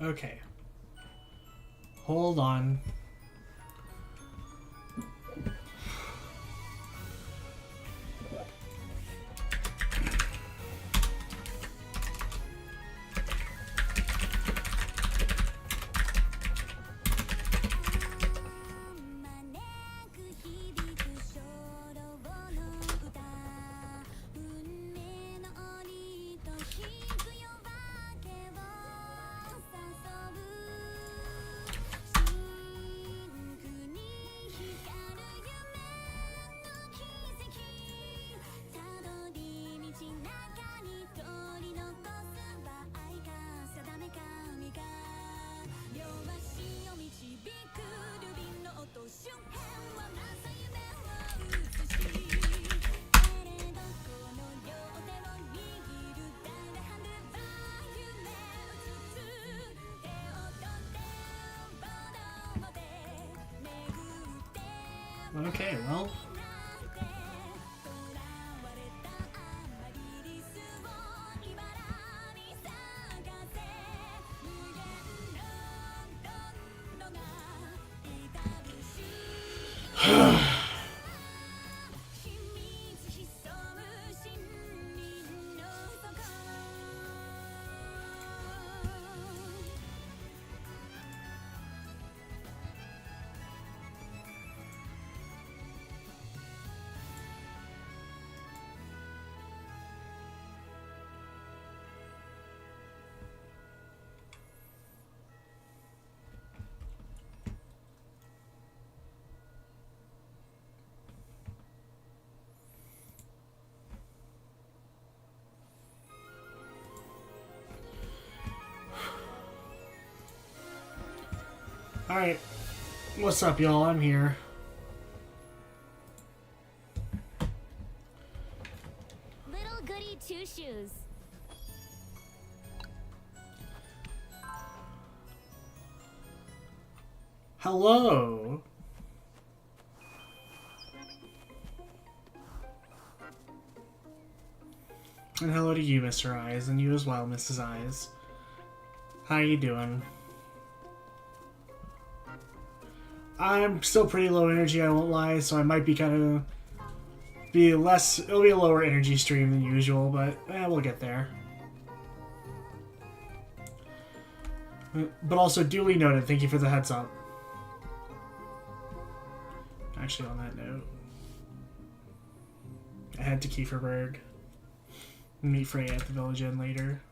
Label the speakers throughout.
Speaker 1: Okay. Hold on. Okay, well. Alright. What's up, y'all? I'm here.
Speaker 2: Little Goody Two-Shoes.
Speaker 1: Hello. And hello to you, Mr. Eyes, and you as well, Mrs. Eyes. How you doing? I'm still pretty low energy, I won't lie, so I might be kind of it'll be a lower energy stream than usual, but we'll get there. But also, duly noted, thank you for the heads up. Actually, on that note, I head to Kieferberg. Meet Frey at the Village Inn later.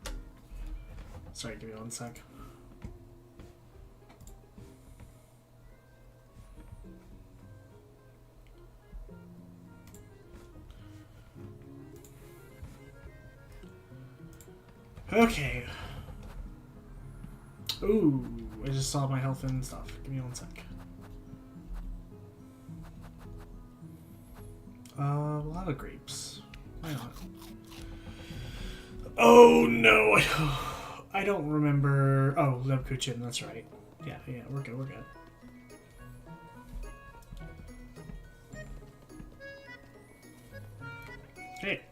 Speaker 1: Sorry, give me one sec. Okay. Ooh, I just saw my health and stuff. Give me one sec. A lot of grapes. Why not? Oh no, I don't remember. Oh, Lebkuchen, that's right. Yeah, we're good, we're good. Hey.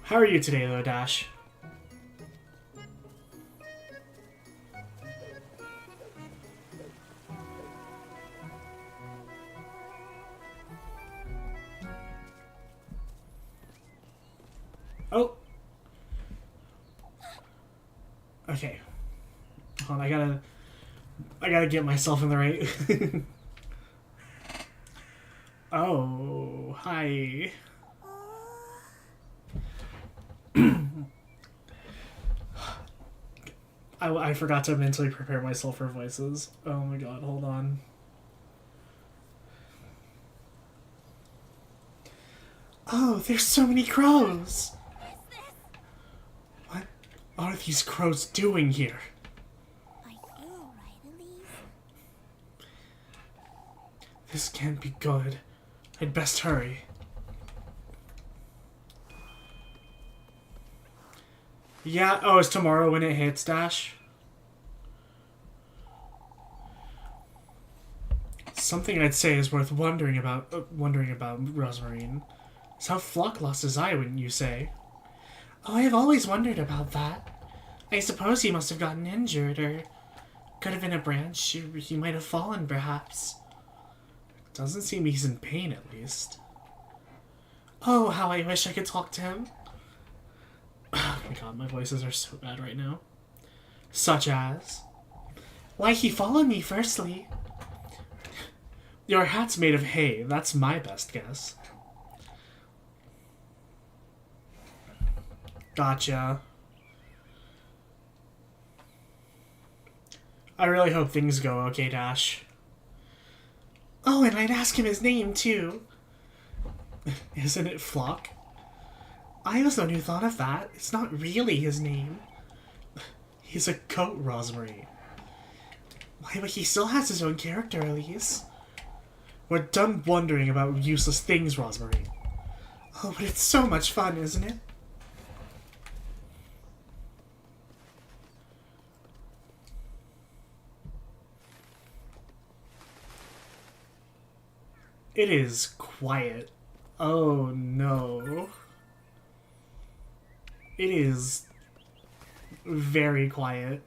Speaker 1: How are you today, though, Dash? Oh. Okay. Hold on, I gotta get myself in the right. Oh, hi. I forgot to mentally prepare myself for voices. Oh my god, hold on. Oh, there's so many crows! What are these crows doing here? This can't be good. I'd best hurry. Yeah, oh, it's tomorrow when it hits, Dash? Something I'd say is worth wondering about, Rosmarine. Is how Flock lost his eye, wouldn't you say? Oh, I've always wondered about that.
Speaker 3: I suppose he must have gotten injured, or could have been a branch. He might have fallen, perhaps.
Speaker 1: Doesn't seem he's in pain, at least.
Speaker 3: Oh, how I wish I could talk to him.
Speaker 1: Oh my god, my voices are so bad right now.
Speaker 3: Such as? Why, he followed me, firstly.
Speaker 1: Your hat's made of hay. That's my best guess. Gotcha. I really hope things go okay, Dash.
Speaker 3: Oh, and I'd ask him his name, too.
Speaker 1: Isn't it Flock?
Speaker 3: I was the one who thought of that. It's not really his name.
Speaker 1: He's a goat, Rosemary.
Speaker 3: Why, but he still has his own character, Elise.
Speaker 1: We're done wondering about useless things, Rosemary.
Speaker 3: Oh, but it's so much fun, isn't it?
Speaker 1: It is quiet. Oh no. It is very quiet.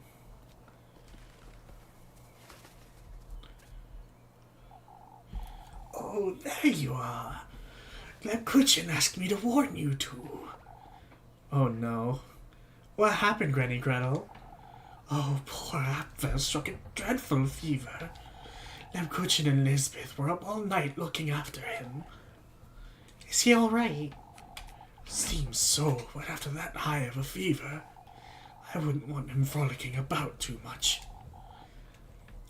Speaker 3: Oh, there you are. Kuchin asked me to warn you two.
Speaker 1: Oh no. What happened, Granny Gretel?
Speaker 3: Oh, poor Apfel struck a dreadful fever. Kuchin and Lisbeth were up all night looking after him. Is he all right? Seems so, but after that high of a fever, I wouldn't want him frolicking about too much.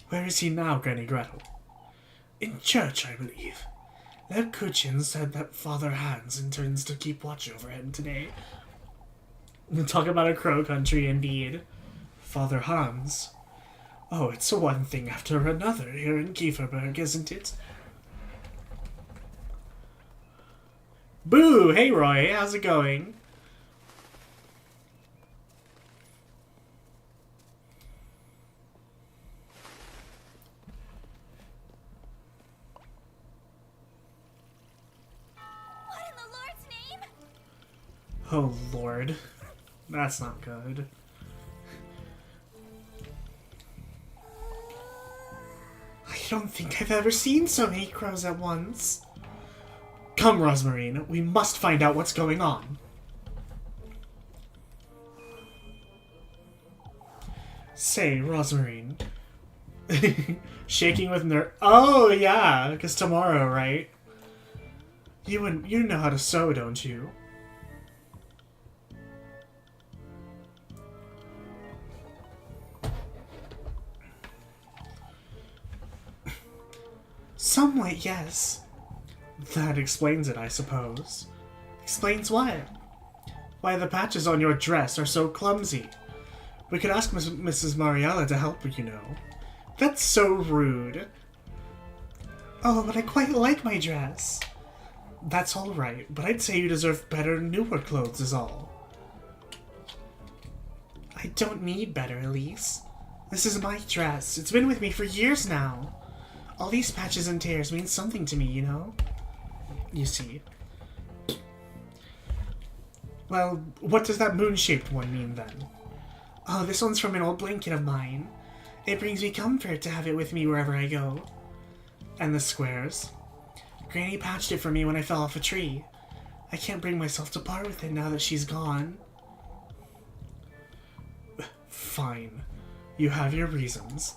Speaker 1: Where is he now, Granny Gretel?
Speaker 3: In church, I believe. Kuchin said that Father Hans intends to keep watch over him today.
Speaker 1: Talk about a crow country, indeed.
Speaker 3: Father Hans. Oh, it's one thing after another here in Kieferberg, isn't it?
Speaker 1: Boo! Hey, Roy, how's it going?
Speaker 2: What in the Lord's name?
Speaker 1: Oh, Lord. That's not good.
Speaker 3: I don't think I've ever seen so many crows at once.
Speaker 1: Come, Rosmarine, we must find out what's going on. Say, Rosmarine. Shaking with nerve. Oh, yeah, because tomorrow, right? You know how to sew, don't you?
Speaker 3: Somewhat, yes.
Speaker 1: That explains it, I suppose.
Speaker 3: Explains what?
Speaker 1: Why the patches on your dress are so clumsy. We could ask Mrs. Mariella to help, you know.
Speaker 3: That's so rude. Oh, but I quite like my dress.
Speaker 1: That's all right, but I'd say you deserve better, newer clothes is all.
Speaker 3: I don't need better, Elise. This is my dress. It's been with me for years now. All these patches and tears mean something to me, you know?
Speaker 1: You see. Well, what does that moon-shaped one mean, then?
Speaker 3: Oh, this one's from an old blanket of mine. It brings me comfort to have it with me wherever I go.
Speaker 1: And the squares?
Speaker 3: Granny patched it for me when I fell off a tree. I can't bring myself to part with it now that she's gone.
Speaker 1: Fine. You have your reasons.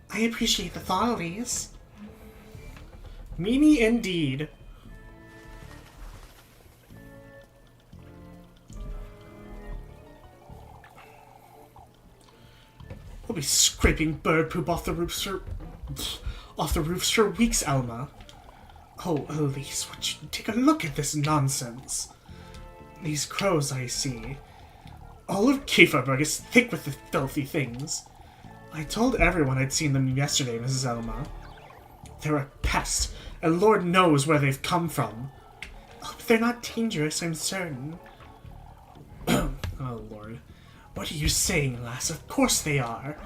Speaker 3: I appreciate the thought, Elise.
Speaker 1: Mimi, indeed.
Speaker 3: We'll be scraping bird poop off the roofs for weeks, Elma. Oh, Elise, would you take a look at this nonsense? These crows I see. All of Kieferberg is thick with the filthy things. I told everyone I'd seen them yesterday, Mrs. Elma. They're a pest, and Lord knows where they've come from. Oh, but they're not dangerous, I'm certain. Oh, Lord. What are you saying, lass? Of course they are.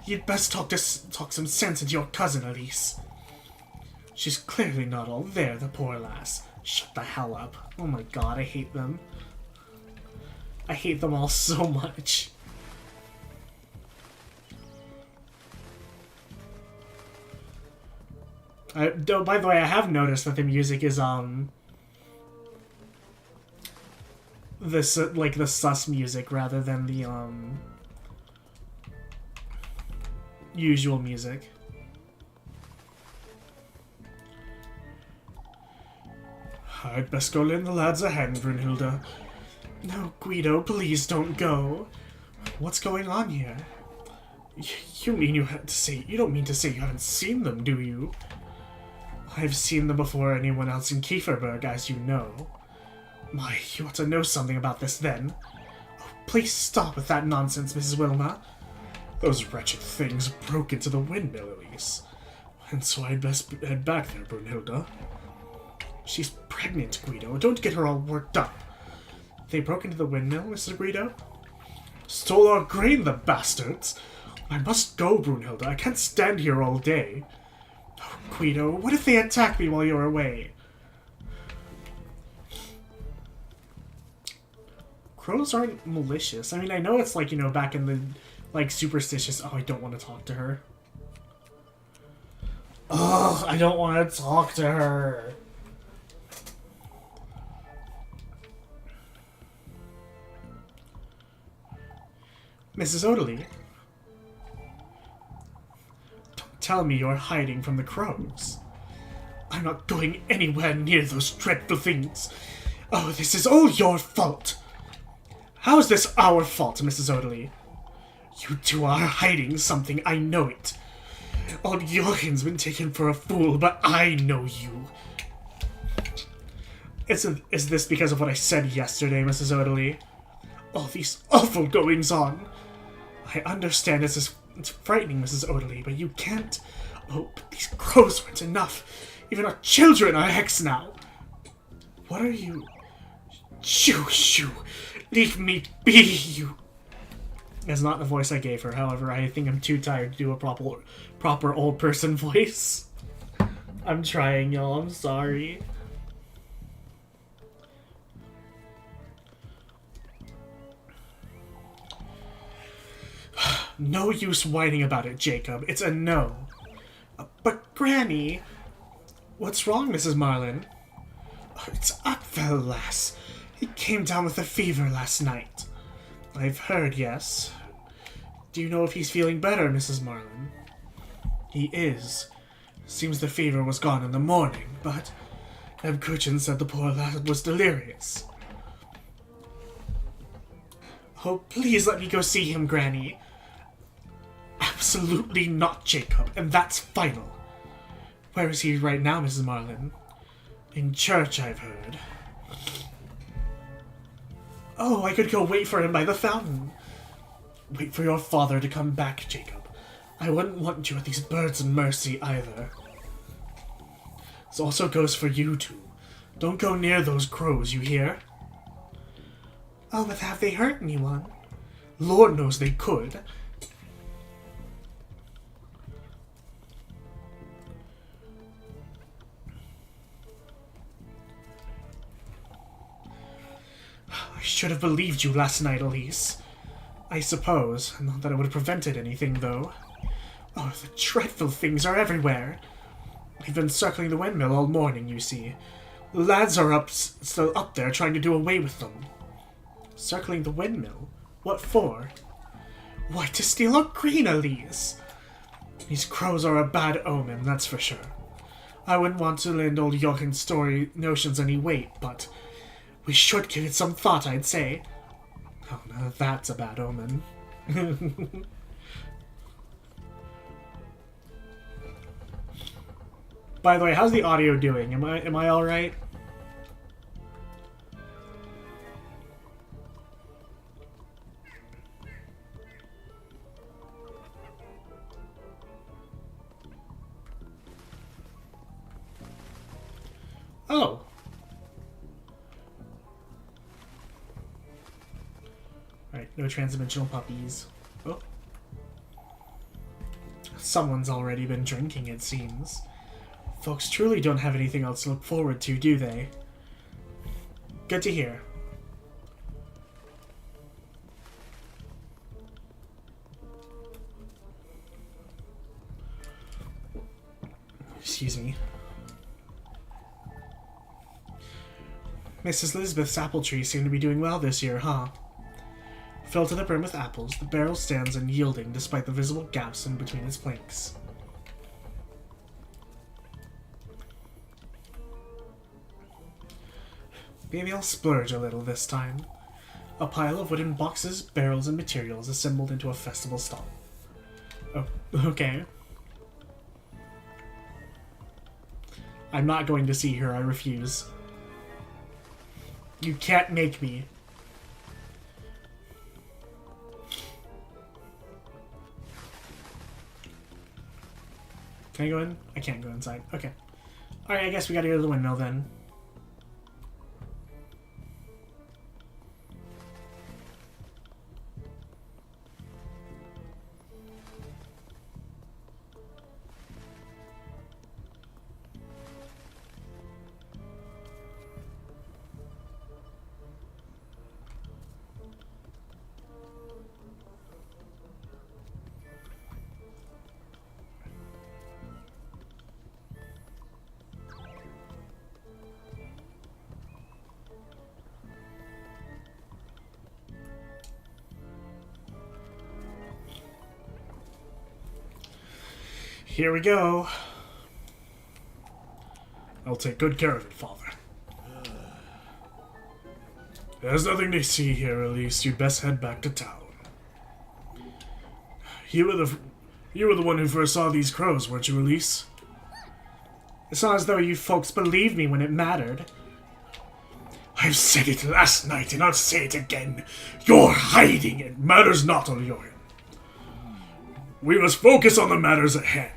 Speaker 3: You'd best talk some sense into your cousin, Elise. She's clearly not all there, the poor lass. Shut the hell up. Oh my god, I hate them. I hate them all so much.
Speaker 1: By the way, I have noticed that the music is this like the sus music rather than the usual music. I'd best go lend the lads a hand, Brunhilde. No, Guido, please don't go. What's going on here? You mean you had to say you don't mean to say you haven't seen them, do you? I've seen them before anyone else in Kieferberg, as you know. My, you ought to know something about this then. Oh, please stop with that nonsense, Mrs. Wilma. Those wretched things broke into the windmill, Elise. And so I'd best head back there, Brunhilde. She's pregnant, Guido. Don't get her all worked up. They broke into the windmill, Mrs. Guido? Stole our grain, the bastards! I must go, Brunhilde. I can't stand here all day. Oh, Guido, what if they attack me while you're away? Crows aren't malicious. I mean, I know it's like, you know, back in the, like, superstitious... Oh, I don't want to talk to her. Ugh, I don't want to talk to her. Mrs. Odeley. Don't tell me you're hiding from the crows. I'm not going anywhere near those dreadful things. Oh, this is all your fault. How is this our fault, Mrs. Odeley? You two are hiding something, I know it. Old Joachim's been taken for a fool, but I know you. Is this because of what I said yesterday, Mrs. Odeley? All these awful goings-on. I understand it's frightening, Mrs. Odeley, but you can't... Oh, but these crows weren't enough. Even our children are hexed now. What are you... Shoo, shoo. Leave me be, you... That's not the voice I gave her, however, I think I'm too tired to do a proper old person voice. I'm trying, y'all, I'm sorry. No use whining about it, Jacob. It's a no. But, Granny... What's wrong, Mrs. Marlin? It's Upfell, lass. He came down with a fever last night. I've heard, yes. Do you know if he's feeling better, Mrs. Marlin? He is. Seems the fever was gone in the morning, but... Kuchen said the poor lad was delirious. Oh, please let me go see him, Granny. Absolutely not, Jacob, and that's final. Where is he right now, Mrs. Marlin? In church, I've heard. Oh, I could go wait for him by the fountain. Wait for your father to come back, Jacob. I wouldn't want you at these birds of mercy either. This also goes for you two. Don't go near those crows, you hear? Oh, but have they hurt anyone? Lord knows they could. I should have believed you last night, Elise. I suppose. Not that it would have prevented anything, though. Oh, the dreadful things are everywhere. We've been circling the windmill all morning, you see. The lads are still up there trying to do away with them. Circling the windmill? What for? Why, to steal our green, Elise. These crows are a bad omen, that's for sure. I wouldn't want to lend old Joachim's story notions any weight, but we should give it some thought, I'd say. Oh, no, that's a bad omen. By the way, how's the audio doing? Am I all right? Oh. Alright, no transdimensional puppies. Oh. Someone's already been drinking, it seems. Folks truly don't have anything else to look forward to, do they? Good to hear.
Speaker 3: excuse me. Mrs. Elizabeth's apple trees seem to be doing well this year, huh? Filled to the brim with apples, the barrel stands unyielding despite the visible gaps in between its planks. Maybe I'll splurge a little this time. A pile of wooden boxes, barrels, and materials assembled into a festival stall. Oh, okay. I'm not going to see her, I refuse. You can't make me. Can I go in? I can't go inside. Okay. Alright, I guess we gotta go to the windmill then. Here we go.
Speaker 1: I'll take good care of it, Father. There's nothing to see here, Elise. You'd best head back to town. You were the one who first saw these crows, weren't you, Elise?
Speaker 3: It's not as though you folks believed me when it mattered.
Speaker 1: I've said it last night, and I'll say it again. You're hiding. It matters not, Oliorin. We must focus on the matters at hand.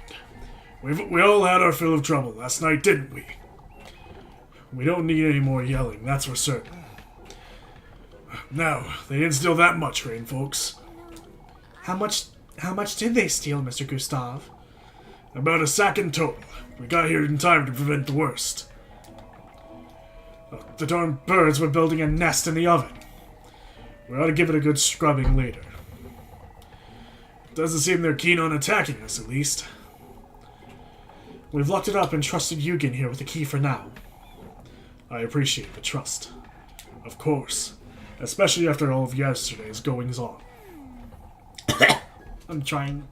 Speaker 1: We all had our fill of trouble last night, didn't we? We don't need any more yelling, that's for certain. Now, they didn't steal that much grain, folks.
Speaker 3: How much did they steal, Mr. Gustav?
Speaker 1: About a sack in total. We got here in time to prevent the worst. The darn birds were building a nest in the oven. We ought to give it a good scrubbing later. Doesn't seem they're keen on attacking us, at least.
Speaker 3: We've locked it up and trusted Eugen here with the key for now.
Speaker 1: I appreciate the trust. Of course. Especially after all of yesterday's goings-on.
Speaker 3: I'm trying...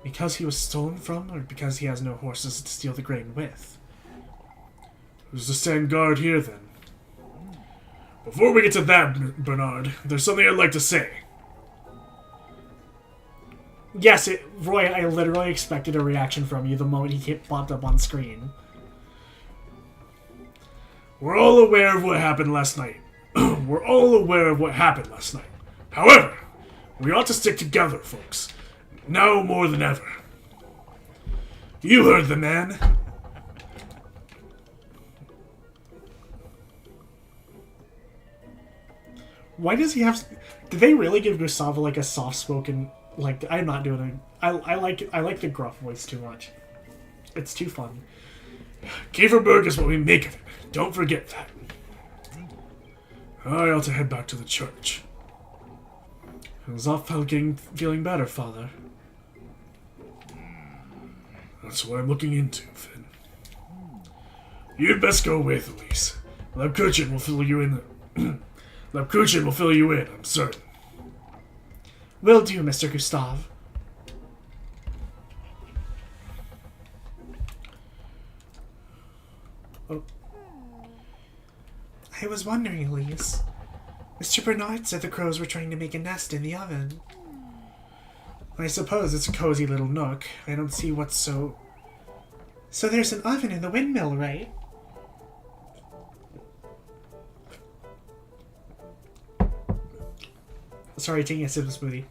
Speaker 3: Because he was stolen from, or because he has no horses to steal the grain with?
Speaker 1: Who's to stand guard here, then? Before we get to that, Bernard, there's something I'd like to say.
Speaker 3: Yes, Roy, I literally expected a reaction from you the moment he popped up on screen.
Speaker 1: We're all aware of what happened last night. We're all aware of what happened last night. However, we ought to stick together, folks. Now more than ever. You heard the man.
Speaker 3: Why does he have... Did they really give Gustavo like a soft-spoken... Like, I'm not doing it. I like the gruff voice too much. It's too fun.
Speaker 1: Kieferberg is what we make of it. Don't forget that. I ought to head back to the church.
Speaker 3: Is feeling better, Father?
Speaker 1: That's what I'm looking into, Finn. You'd best go with, Elise. Labkuchen will fill you in. Labkuchen will fill you in, I'm certain.
Speaker 3: Will do, Mr. Gustav. Oh. I was wondering, Elise. Mr. Bernard said the crows were trying to make a nest in the oven. I suppose it's a cozy little nook. I don't see what's so... So there's an oven in the windmill, right? Sorry, taking a sip of smoothie.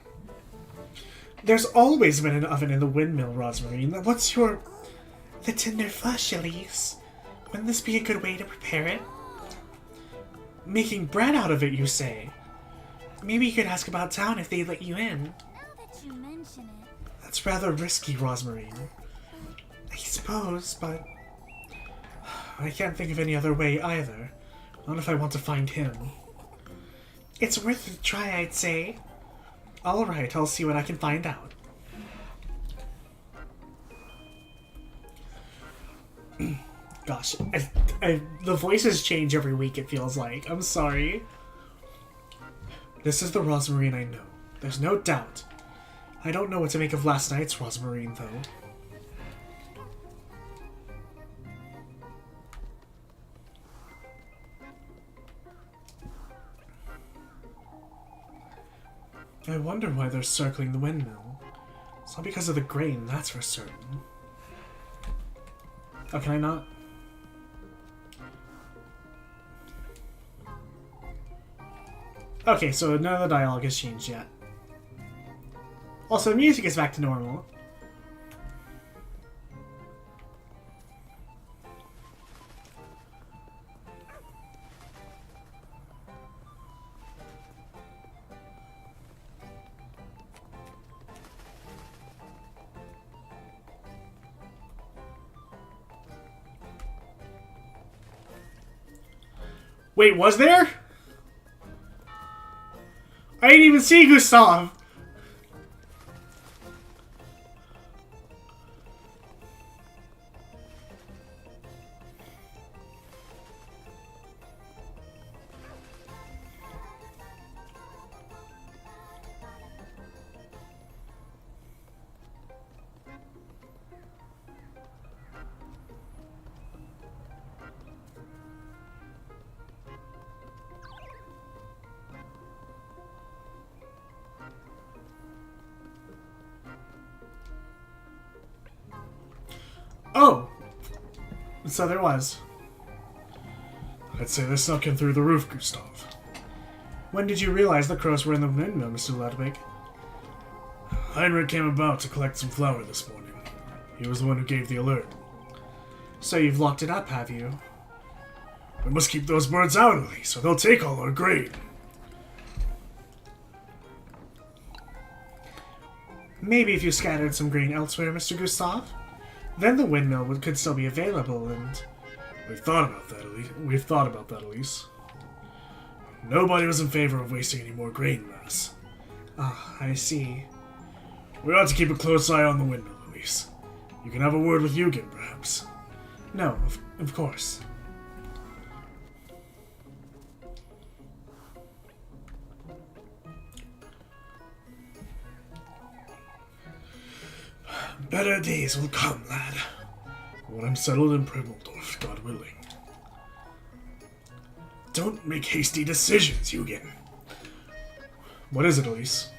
Speaker 3: There's always been an oven in the windmill, Rosmarine. What's your... The tender flesh, Elise. Wouldn't this be a good way to prepare it? Making bread out of it, you say? Maybe you could ask about town if they'd let you in.
Speaker 2: Now that you mention it.
Speaker 3: That's rather risky, Rosmarine. I suppose, but... I can't think of any other way either. Not if I want to find him. It's worth a try, I'd say. Alright, I'll see what I can find out. Gosh, the voices change every week, it feels like. I'm sorry. This is the Rosmarine I know. There's no doubt. I don't know what to make of last night's Rosmarine, though. I wonder why they're circling the windmill. It's not because of the grain, that's for certain. Oh, can I not? Okay, so none of the dialogue has changed yet. Also, the music is back to normal. Wait, was there? I didn't even see Gustav! Oh! So there was.
Speaker 1: I'd say they snuck in through the roof, Gustav.
Speaker 3: When did you realize the crows were in the windmill, Mr. Ludwig?
Speaker 1: Heinrich came about to collect some flour this morning. He was the one who gave the alert.
Speaker 3: So you've locked it up, have you?
Speaker 1: We must keep those birds out, Elise, or they'll take all our grain.
Speaker 3: Maybe if you scattered some grain elsewhere, Mr. Gustav? Then the windmill could still be available, and...
Speaker 1: We've thought about that, Elise. Nobody was in favor of wasting any more grain mass.
Speaker 3: Ah, I see.
Speaker 1: We ought to keep a close eye on the windmill, Elise. You can have a word with Eugen, perhaps.
Speaker 3: No, of course.
Speaker 1: Better days will come, lad. When I'm settled in Primeldorf, God willing. Don't make hasty decisions, Eugen.
Speaker 3: What is it, Elise?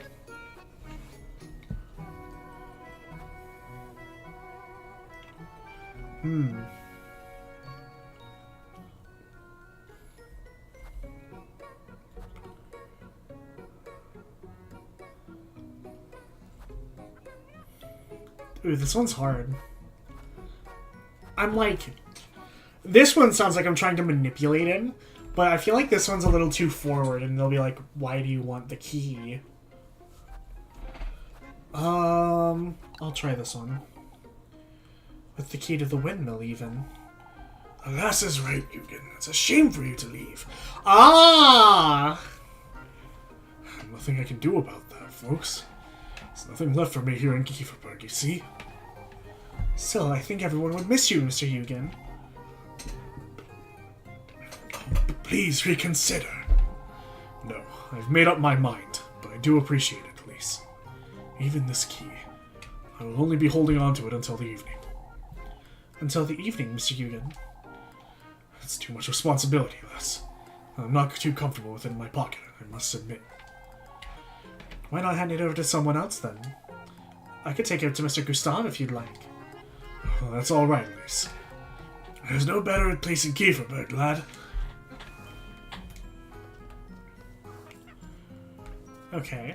Speaker 3: Ooh, this one's hard. I'm like... This one sounds like I'm trying to manipulate him, but I feel like this one's a little too forward, and they'll be like, why do you want the key? I'll try this one. With the key to the windmill, even.
Speaker 1: Alas is right, Eugen. It's a shame for you to leave.
Speaker 3: Ah!
Speaker 1: Nothing I can do about that, folks. There's nothing left for me here in Kieferberg, you see?
Speaker 3: Still, I think everyone would miss you, Mr. Eugen.
Speaker 1: Please reconsider. No, I've made up my mind, but I do appreciate it, Elise. Even this key. I will only be holding on to it until the evening.
Speaker 3: Until the evening, Mr. Eugen.
Speaker 1: It's too much responsibility, Les. I'm not too comfortable with it in my pocket, I must admit.
Speaker 3: Why not hand it over to someone else, then? I could take it to Mr. Gustav if you'd like.
Speaker 1: Well, that's all right, Elise. There's no better place in Kieferberg, lad.
Speaker 3: Okay.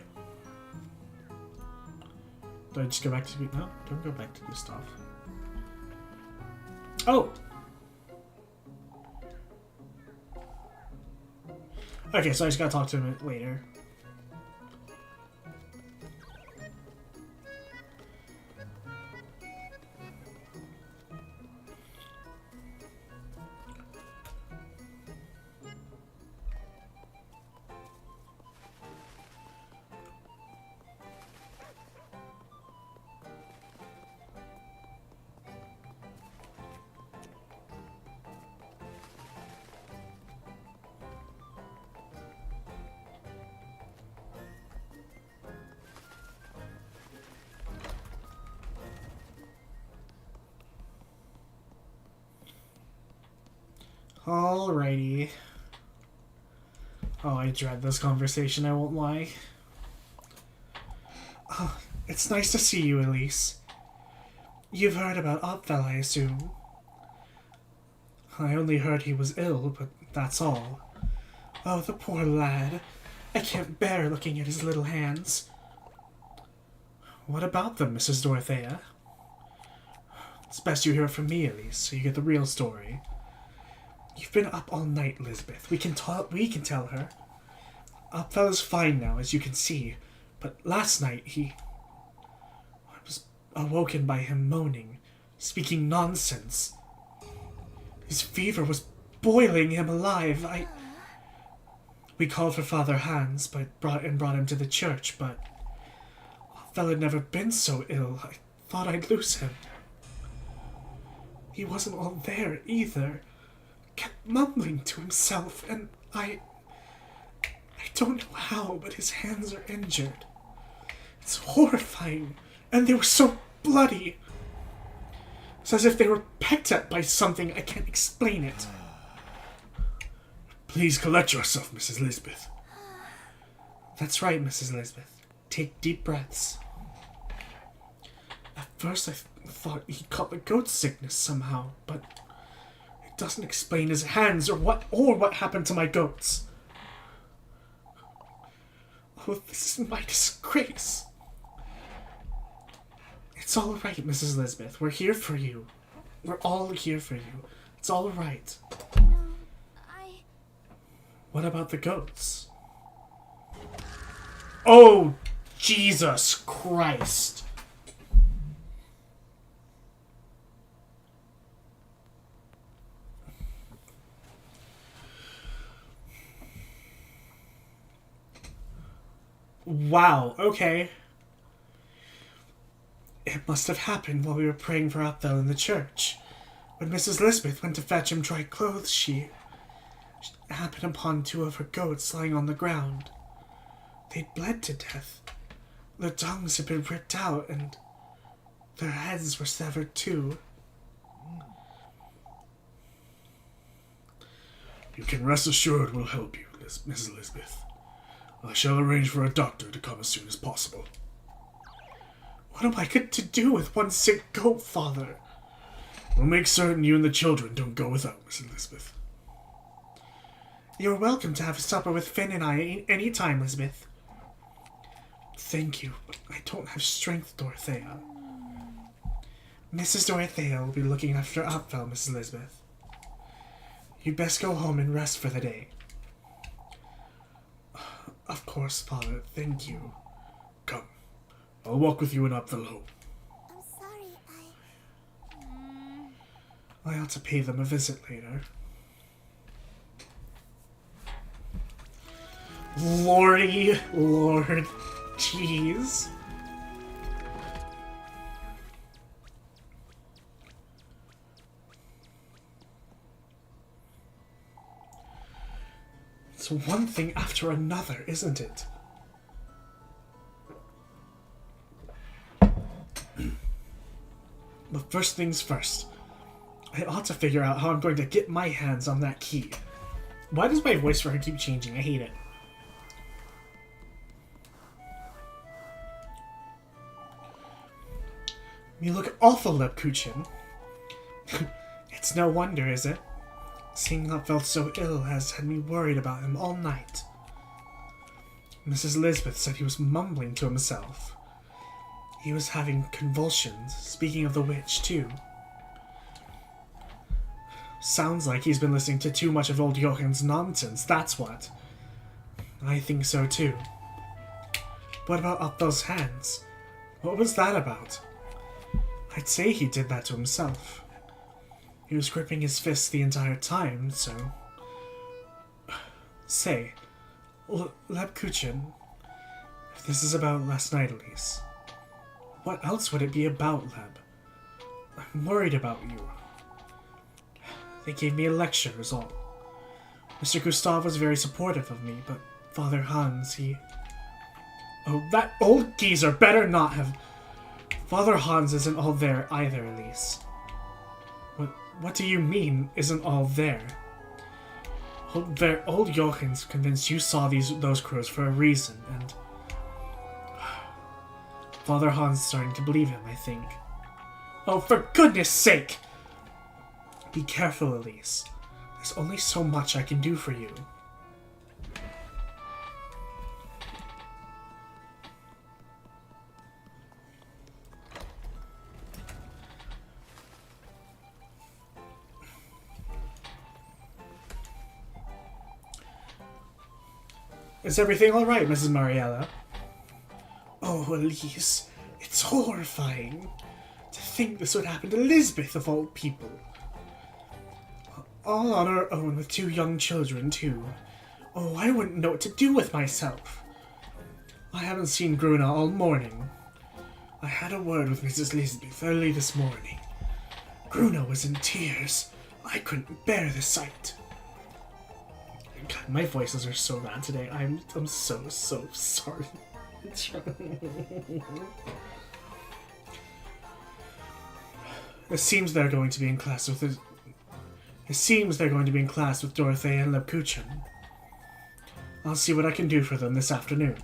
Speaker 3: Do I just go back to... No, don't go back to Gustav. Oh! Okay, so I just gotta talk to him later. Alrighty. Oh, I dread this conversation, I won't lie. Oh, it's nice to see you, Elise. You've heard about Opfel, I assume. I only heard he was ill, but that's all. Oh, the poor lad. I can't bear looking at his little hands. What about them, Mrs. Dorothea? It's best you hear it from me, Elise, so you get the real story. You've been up all night, Lisbeth. We can tell her. Opfel is fine now, as you can see, but last night I was awoken by him moaning, speaking nonsense. His fever was boiling him alive. We called for Father Hans, brought him to the church, but Opfel had never been so ill. I thought I'd lose him. He wasn't all there either. Kept mumbling to himself, and I don't know how, but his hands are injured. It's horrifying, and they were so bloody. It's as if they were pecked at by something. I can't explain it. Please collect yourself, Mrs. Lisbeth. That's right, Mrs. Lisbeth. Take deep breaths. At first I thought he caught the goat sickness somehow, but it doesn't explain his hands or what happened to my goats. Oh, this is my disgrace. It's all right, Mrs. Lisbeth. We're here for you. We're all here for you. It's all right.
Speaker 2: No,
Speaker 3: What about the goats? Oh, Jesus Christ. Wow, okay. It must have happened while we were praying for Opfel in the church. When Mrs. Lisbeth went to fetch him dry clothes, she happened upon two of her goats lying on the ground. They'd bled to death. Their tongues had been ripped out, and their heads were severed too.
Speaker 1: You can rest assured we'll help you, Mrs. Lisbeth. I shall arrange for a doctor to come as soon as possible.
Speaker 3: What am I good to do with one sick goat, Father?
Speaker 1: We'll make certain you and the children don't go without, Mrs. Lisbeth.
Speaker 3: You're welcome to have supper with Finn and I any time, Lisbeth. Thank you, but I don't have strength, Dorothea. Mrs. Dorothea will be looking after Opfel, Mrs. Lisbeth. You'd best go home and rest for the day. Of course, Father. Thank you.
Speaker 1: Come. I'll walk with you and Opfel home.
Speaker 2: I'm sorry,
Speaker 3: I ought to pay them a visit later. Lordy, Lord, jeez. It's one thing after another, isn't it? But first things first, I ought to figure out how I'm going to get my hands on that key. Why does my voice for her keep changing? I hate it. You look awful, Lebkuchen. It's no wonder, is it? Seeing Opfel so ill has had me worried about him all night. Mrs. Lisbeth said he was mumbling to himself. He was having convulsions, speaking of the witch, too. Sounds like he's been listening to too much of old Johann's nonsense, that's what. I think so, too. What about Opfel's hands? What was that about? I'd say he did that to himself. He was gripping his fists the entire time, so... Say, Lebkuchen, if this is about last night, Elise, what else would it be about, Leb? I'm worried about you. They gave me a lecture, is all. Mr. Gustav was very supportive of me, but Father Hans, he... Oh, that old geezer better not have... Father Hans isn't all there either, Elise. What do you mean, isn't all there? Old Jochens convinced you saw those crows for a reason, and Father Han's starting to believe him, I think. Oh, for goodness sake! Be careful, Elise. There's only so much I can do for you. Is everything alright, Mrs. Mariella? Oh, Elise, it's horrifying. To think this would happen to Lisbeth, of all people. All on her own with 2 young children, too. Oh, I wouldn't know what to do with myself. I haven't seen Gruna all morning. I had a word with Mrs. Lisbeth early this morning. Gruna was in tears. I couldn't bear the sight. God, my voices are so bad today. I'm so sorry. It seems they're going to be in class with Dorothea and Lepkuchen. I'll see what I can do for them this afternoon.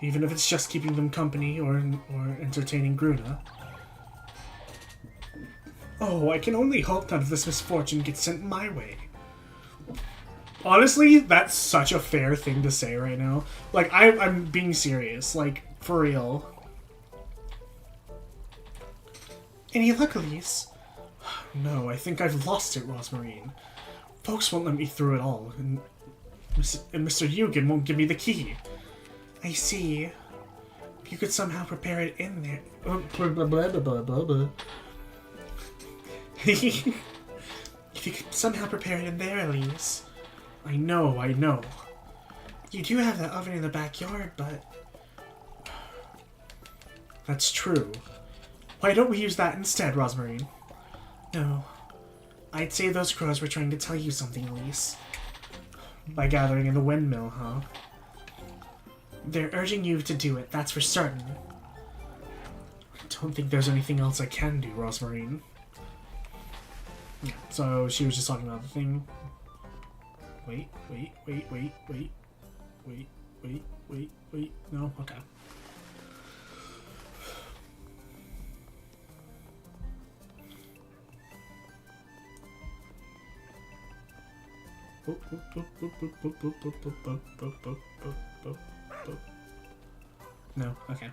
Speaker 3: Even if it's just keeping them company or entertaining Gruna. Oh, I can only hope none of this misfortune gets sent my way. Honestly, that's such a fair thing to say right now. Like, I'm being serious. Like, for real. Any luck, Elise? No, I think I've lost it, Rosmarine. Folks won't let me through at all, and Mr. Eugen won't give me the key. I see. If you could somehow prepare it in there... If you could somehow prepare it in there, Elise... I know. You do have that oven in the backyard, but... That's true. Why don't we use that instead, Rosmarine? No. I'd say those crows were trying to tell you something, Elise. By gathering in the windmill, huh? They're urging you to do it, that's for certain. I don't think there's anything else I can do, Rosmarine. Yeah, so she was just talking about the thing. Wait. No? Okay. No? Okay.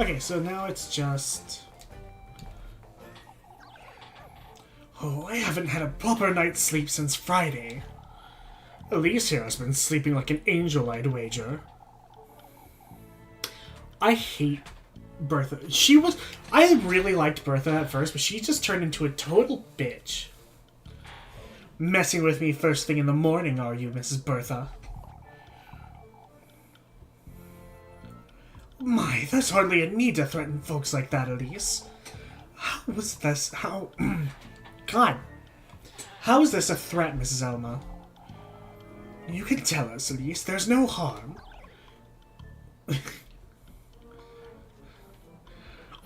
Speaker 3: Okay, so now it's just... Oh, I haven't had a proper night's sleep since Friday. Elise here has been sleeping like an angel, I'd wager. I hate Bertha. I really liked Bertha at first, but she just turned into a total bitch. Messing with me first thing in the morning, are you, Mrs. Bertha? My, there's hardly a need to threaten folks like that, Elise. How was this? God. How is this a threat, Mrs. Elma? You can tell us, Elise. There's no harm.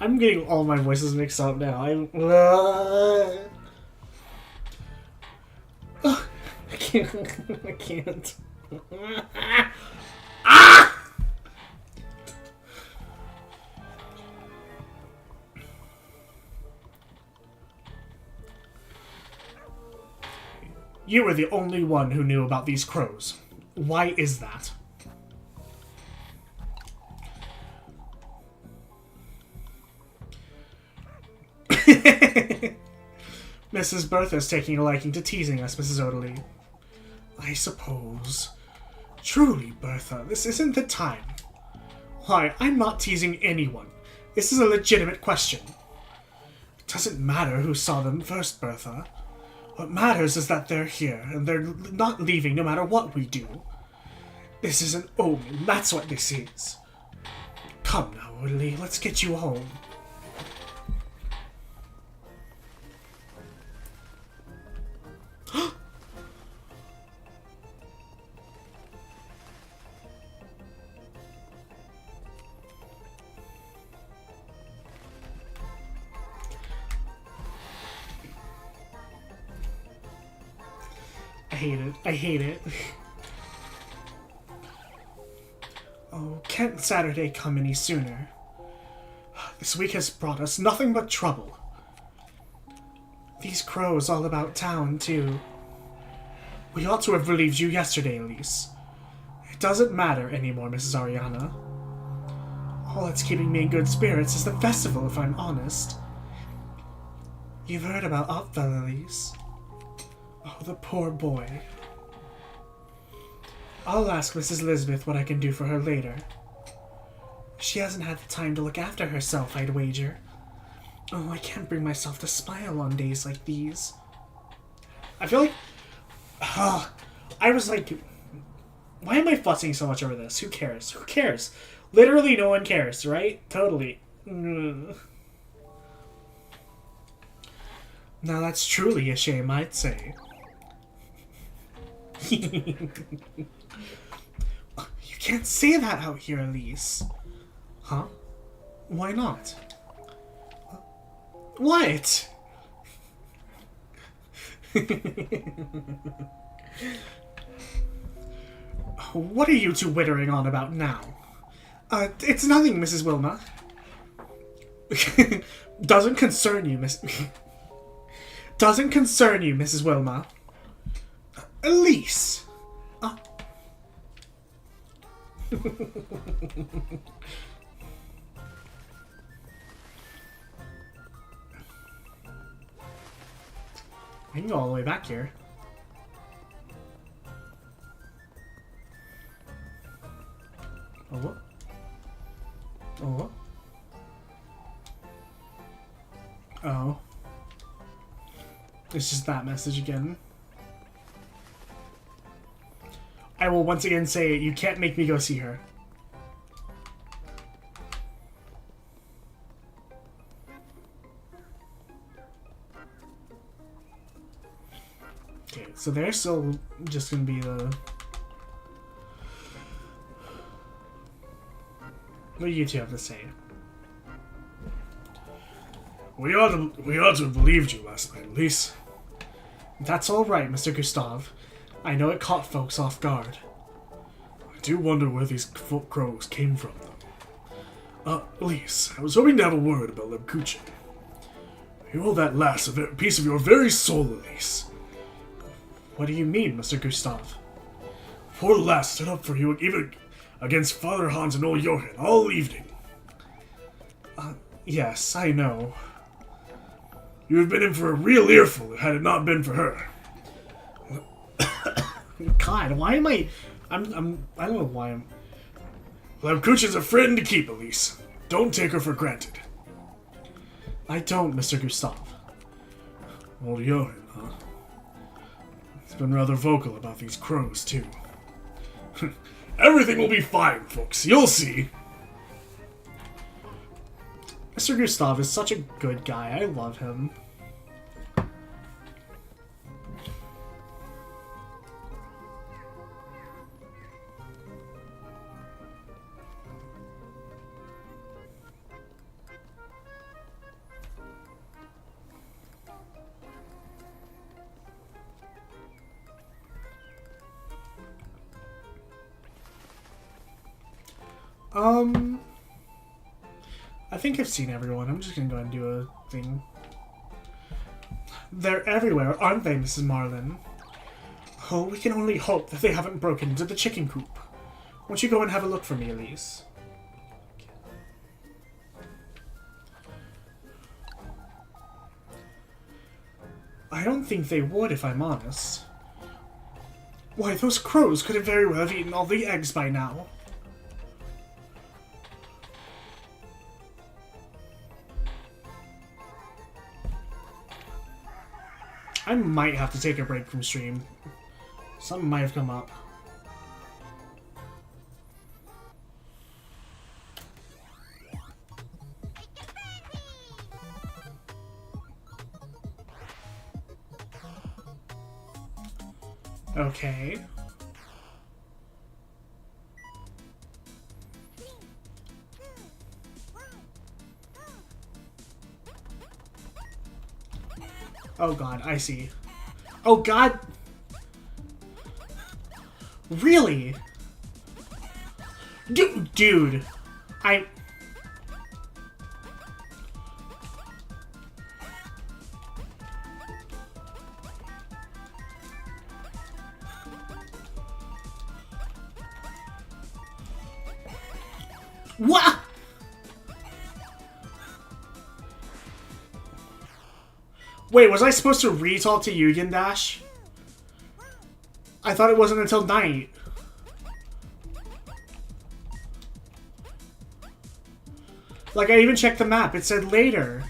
Speaker 3: I'm getting all my voices mixed up now. I can't. You were the only one who knew about these crows. Why is that? Mrs. Bertha's taking a liking to teasing us, Mrs. Odeley. I suppose. Truly, Bertha, this isn't the time. Why, I'm not teasing anyone. This is a legitimate question. It doesn't matter who saw them first, Bertha. What matters is that they're here, and they're not leaving no matter what we do. This is an omen, that's what this is. Come now, Woodley, let's get you home. I hate it. Oh, can't Saturday come any sooner? This week has brought us nothing but trouble. These crows all about town, too. We ought to have relieved you yesterday, Elise. It doesn't matter anymore, Mrs. Ariana. All that's keeping me in good spirits is the festival, if I'm honest. You've heard about Opfel, Elise. Oh, the poor boy. I'll ask Mrs. Elizabeth what I can do for her later. She hasn't had the time to look after herself, I'd wager. Oh, I can't bring myself to smile on days like these. I feel like... I was like... Why am I fussing so much over this? Who cares? Who cares? Literally no one cares, right? Totally. Now that's truly a shame, I'd say. You can't say that out here, Elise. Huh? Why not? What? What are you two wittering on about now? It's nothing, Mrs. Wilma. Doesn't concern you, Doesn't concern you, Mrs. Wilma. Elise! I can go all the way back here. Oh. Oh. Oh. It's just that message again. I will once again say, you can't make me go see her. Okay, so they're still just gonna be the... What do you two have to say?
Speaker 1: We ought to have believed you last night, Elise.
Speaker 3: That's all right, Mr. Gustave. I know it caught folks off guard.
Speaker 1: I do wonder where these crows came from, though. Elise, I was hoping to have a word about Lebkuchen. You owe that lass a piece of your very soul, Elise.
Speaker 3: What do you mean, Mr. Gustave?
Speaker 1: Poor lass stood up for you even against Father Hans and old Johann all evening.
Speaker 3: Yes, I know.
Speaker 1: You would have been in for a real earful had it not been for her.
Speaker 3: God, why am I I don't know why I'm...
Speaker 1: Lebkuchen's a friend to keep, Elise. Don't take her for granted.
Speaker 3: I don't, Mr. Gustave.
Speaker 1: Old Johann, huh? He's been rather vocal about these crows, too. Everything will be fine, folks. You'll see.
Speaker 3: Mr. Gustave is such a good guy. I love him. I think I've seen everyone. I'm just gonna go ahead and do a thing. They're everywhere, aren't they, Mrs. Marlin? Oh, we can only hope that they haven't broken into the chicken coop. Won't you go and have a look for me, Elise? I don't think they would, if I'm honest. Why, those crows could have very well have eaten all the eggs by now.
Speaker 1: I might have to take a break from stream. Something might have come up. Okay. Oh god, I see. Oh god! Really? Dude! I... What? Wait, was I supposed to re-talk to Yugen Dash? I thought it wasn't until night. Like, I even checked the map. It said later.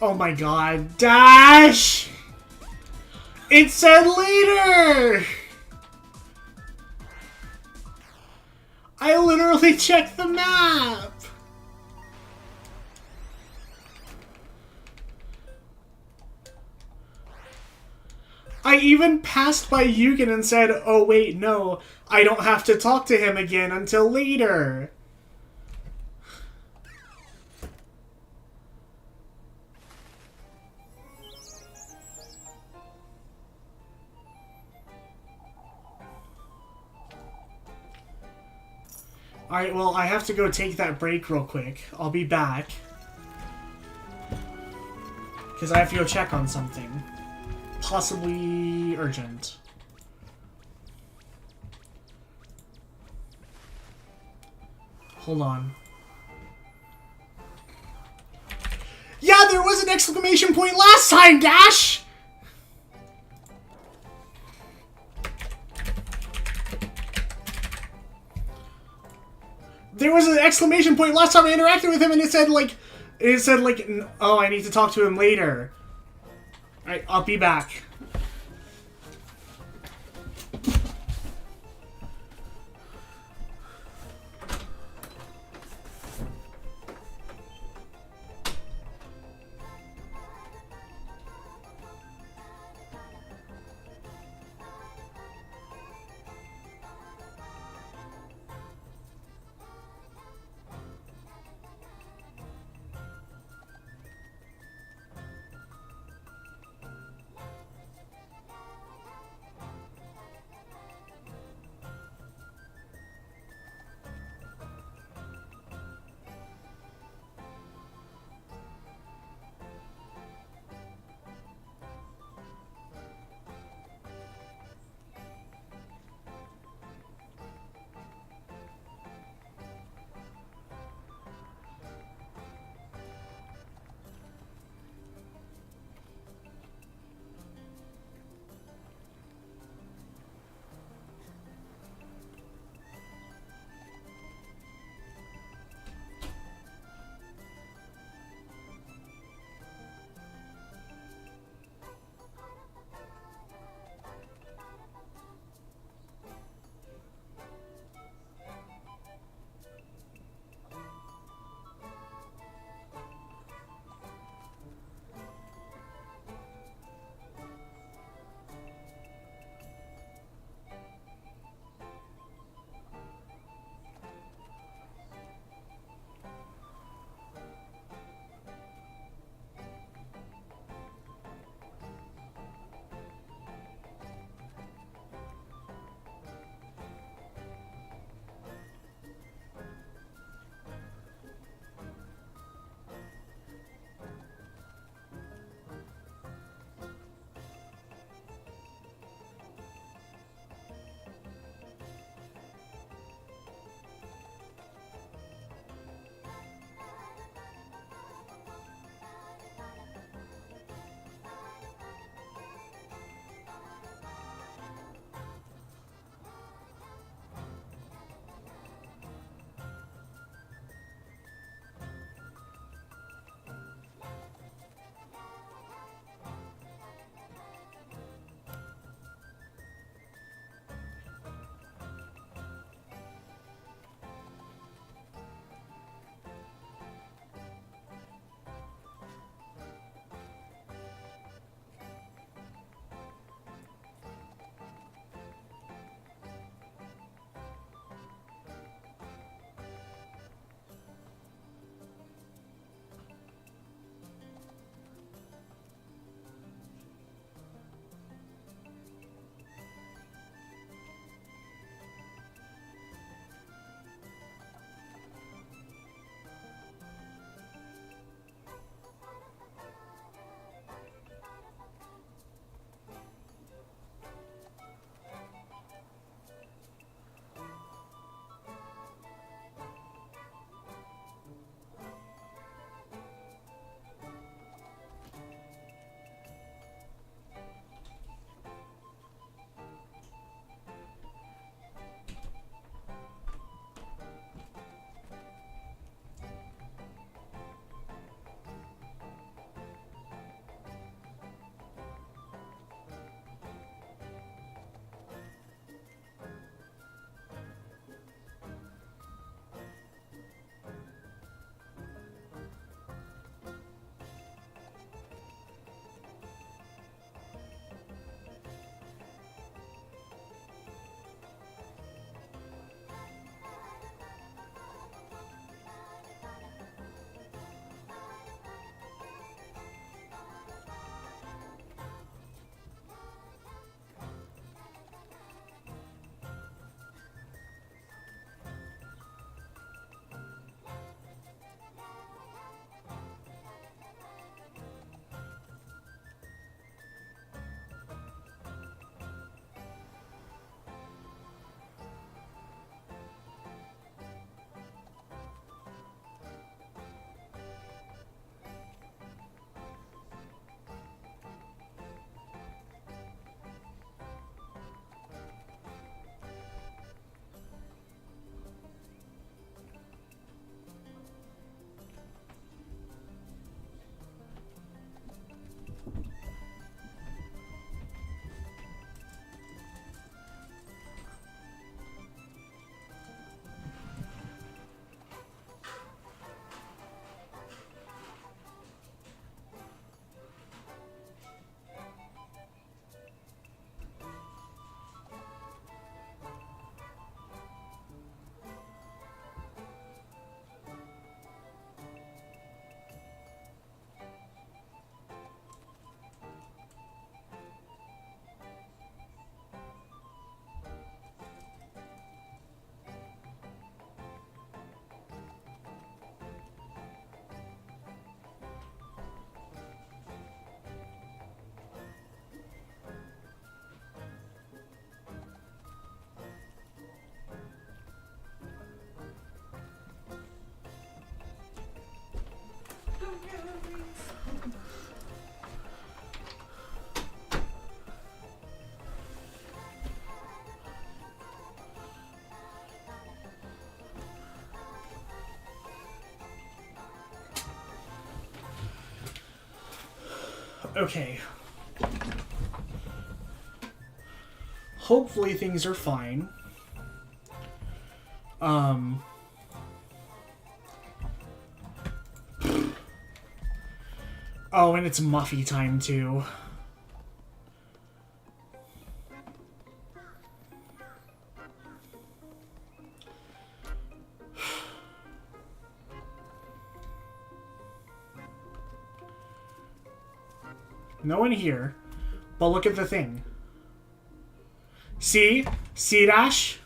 Speaker 1: Oh my god. Dash! It said later! I literally checked the map! I even passed by Yugen and said, oh wait, no, I don't have to talk to him again until later. Alright, well, I have to go take that break real quick. I'll be back. Because I have to go check on something. Possibly urgent. Hold on. Yeah, there was an exclamation point last time, Dash! There was an exclamation point last time I interacted with him and it said like, oh, I need to talk to him later. Alright, I'll be back. Okay. Hopefully things are fine. Oh, and it's Muffy time too. No one here. But look at the thing. See? See, Dash?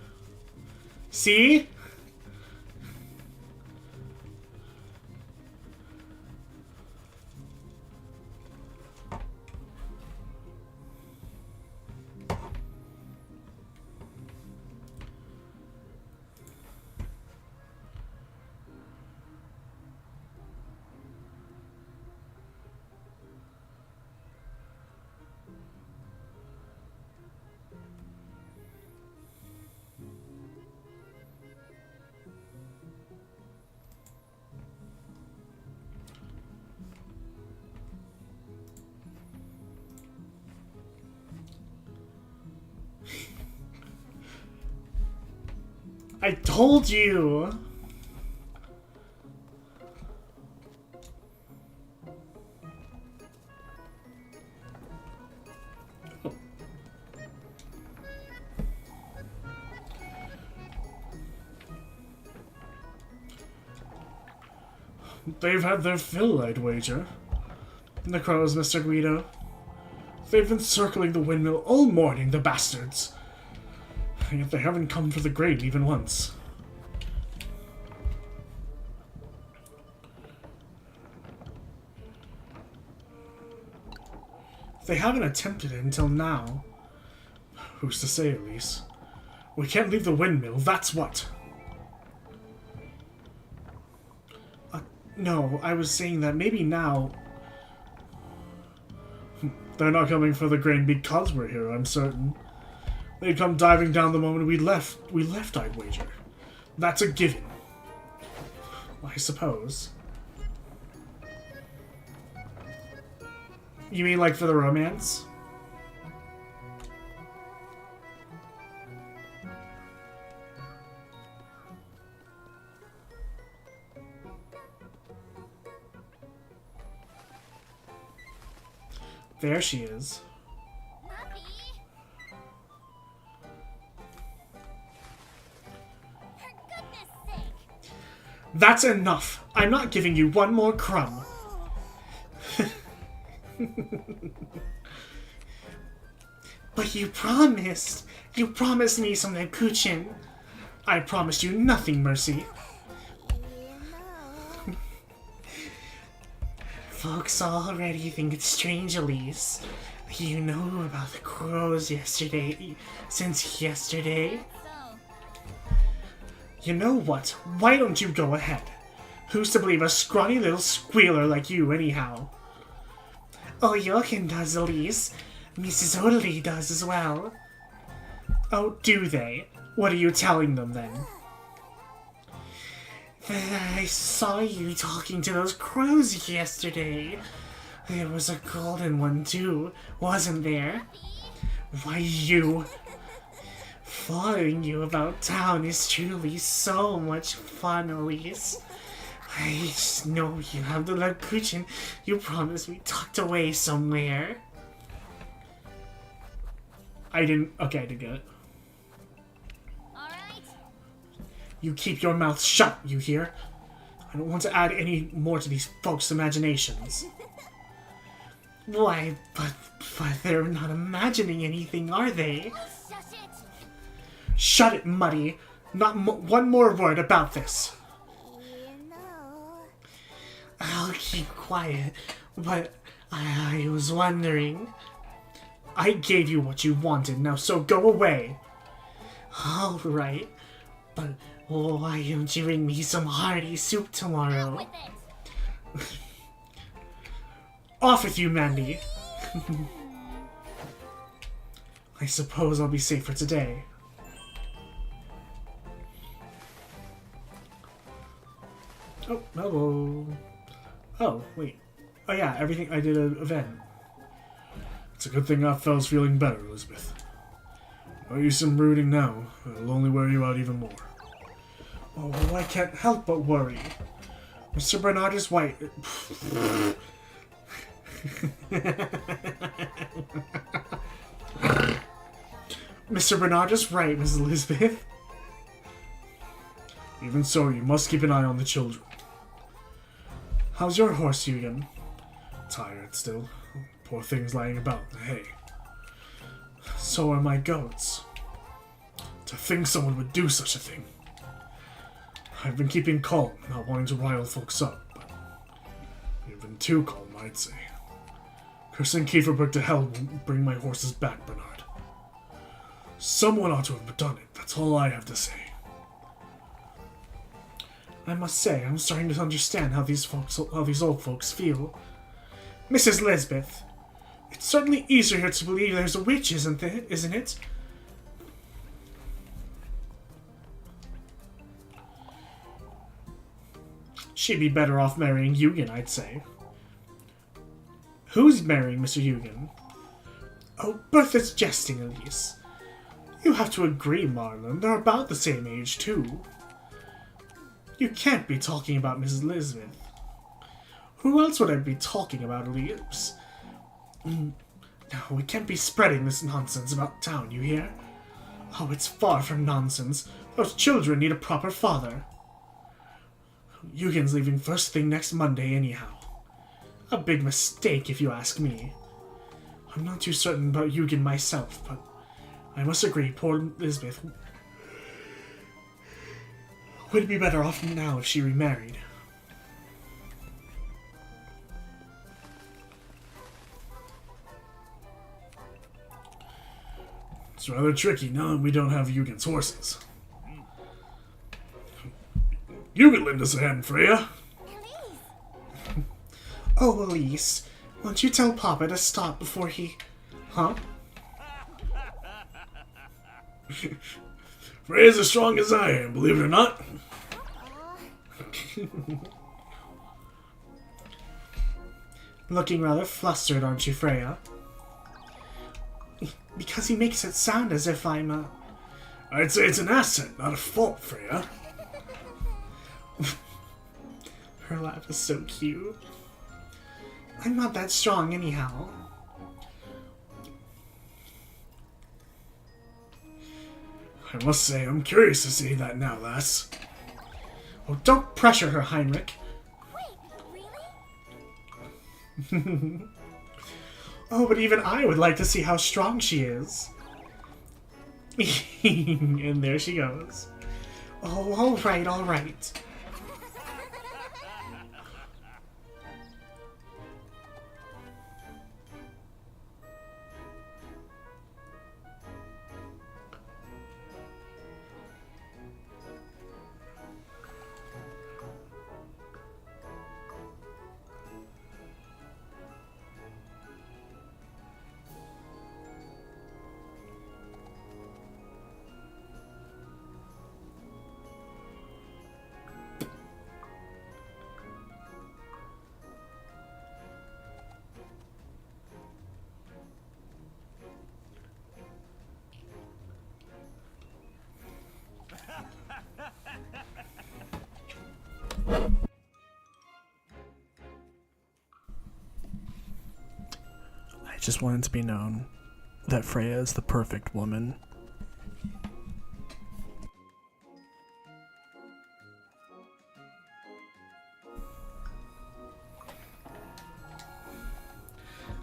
Speaker 1: See? I told you! They've had their fill, I'd wager. The crows, Mr. Guido. They've been circling the windmill all morning, the bastards. And yet they haven't come for the grain even once. They haven't attempted it until now. Who's to say, Elise? We can't leave the windmill, that's what! No, I was saying that maybe now... They're not coming for the grain because we're here, I'm certain. They'd come diving down the moment we left, I'd wager. That's a given. I suppose. You mean like for the romance? There she is. That's enough. I'm not giving you one more crumb. But you promised. You promised me some Kuchin. I promised you nothing, Mercy. Folks already think it's strange, Elise. You know about the crows since yesterday? You know what? Why don't you go ahead? Who's to believe a scrawny little squealer like you, anyhow? Oh, Jochen does, Elise. Mrs. Odely does as well. Oh, do they? What are you telling them, then? I saw you talking to those crows yesterday. There was a golden one, too, wasn't there? Why, you... Following you about town is truly so much fun, Elise. I just know you have the Lakuchin you promised me tucked away somewhere. I didn't... Okay, I did get it.
Speaker 2: Alright.
Speaker 1: You keep your mouth shut, you hear? I don't want to add any more to these folks' imaginations. Why, but they're not imagining anything, are they?
Speaker 2: Shush it.
Speaker 1: Shut it, Muddy. Not one more word about this.
Speaker 2: You know.
Speaker 1: I'll keep quiet, but I was wondering. I gave you what you wanted, now so go away. Alright, but why don't you bring me some hearty soup tomorrow?
Speaker 2: With it.
Speaker 1: Off with you, Mandy. I suppose I'll be safe for today. Oh, hello. Oh, wait. Oh yeah, everything, I did an event. It's a good thing Apfel's feeling better, Elizabeth. No use in brooding now. It'll only wear you out even more.
Speaker 3: Oh, I can't help but worry. Mr. Bernard is white. Mr. Bernard is right, Miss Elizabeth.
Speaker 1: Even so, you must keep an eye on the children.
Speaker 3: How's your horse, Eugen?
Speaker 1: Tired still. Poor things lying about in the hay.
Speaker 3: So are my goats.
Speaker 1: To think someone would do such a thing. I've been keeping calm, not wanting to rile folks up, but you've been too calm, I'd say. Cursing Kieferberg to hell won't bring my horses back, Bernard. Someone ought to have done it, that's all I have to say.
Speaker 3: I must say, I'm starting to understand how these old folks feel. Mrs. Lisbeth, it's certainly easier to believe there's a witch, isn't it? She'd be better off marrying Eugen, I'd say. Who's marrying Mr. Eugen? Oh, Bertha's jesting, Elise. You have to agree, Marlon, they're about the same age, too. You can't be talking about Mrs. Lisbeth. Who else would I be talking about, Elise? No, we can't be spreading this nonsense about town, you hear? Oh, it's far from nonsense. Those children need a proper father. Eugen's leaving first thing next Monday anyhow. A big mistake, if you ask me. I'm not too certain about Eugen myself, but I must agree poor Lisbeth would be better off now if she remarried.
Speaker 1: It's rather tricky now that we don't have Eugen's horses. You could lend us a hand, Freya.
Speaker 3: Oh, Elise, won't you tell Papa to stop before he... Huh?
Speaker 1: Freya's as strong as I am, believe it or not.
Speaker 3: Looking rather flustered, aren't you, Freya? Because he makes it sound as if I'm a...
Speaker 1: I'd say it's an asset, not a fault, Freya.
Speaker 3: Her laugh is so cute. I'm not that strong anyhow.
Speaker 1: I must say, I'm curious to see that now, lass.
Speaker 3: Oh, don't pressure her, Heinrich.
Speaker 2: Wait, really?
Speaker 3: Oh, but even I would like to see how strong she is. And there she goes. Oh, all right, all right. I just want it to be known that Freya is the perfect woman.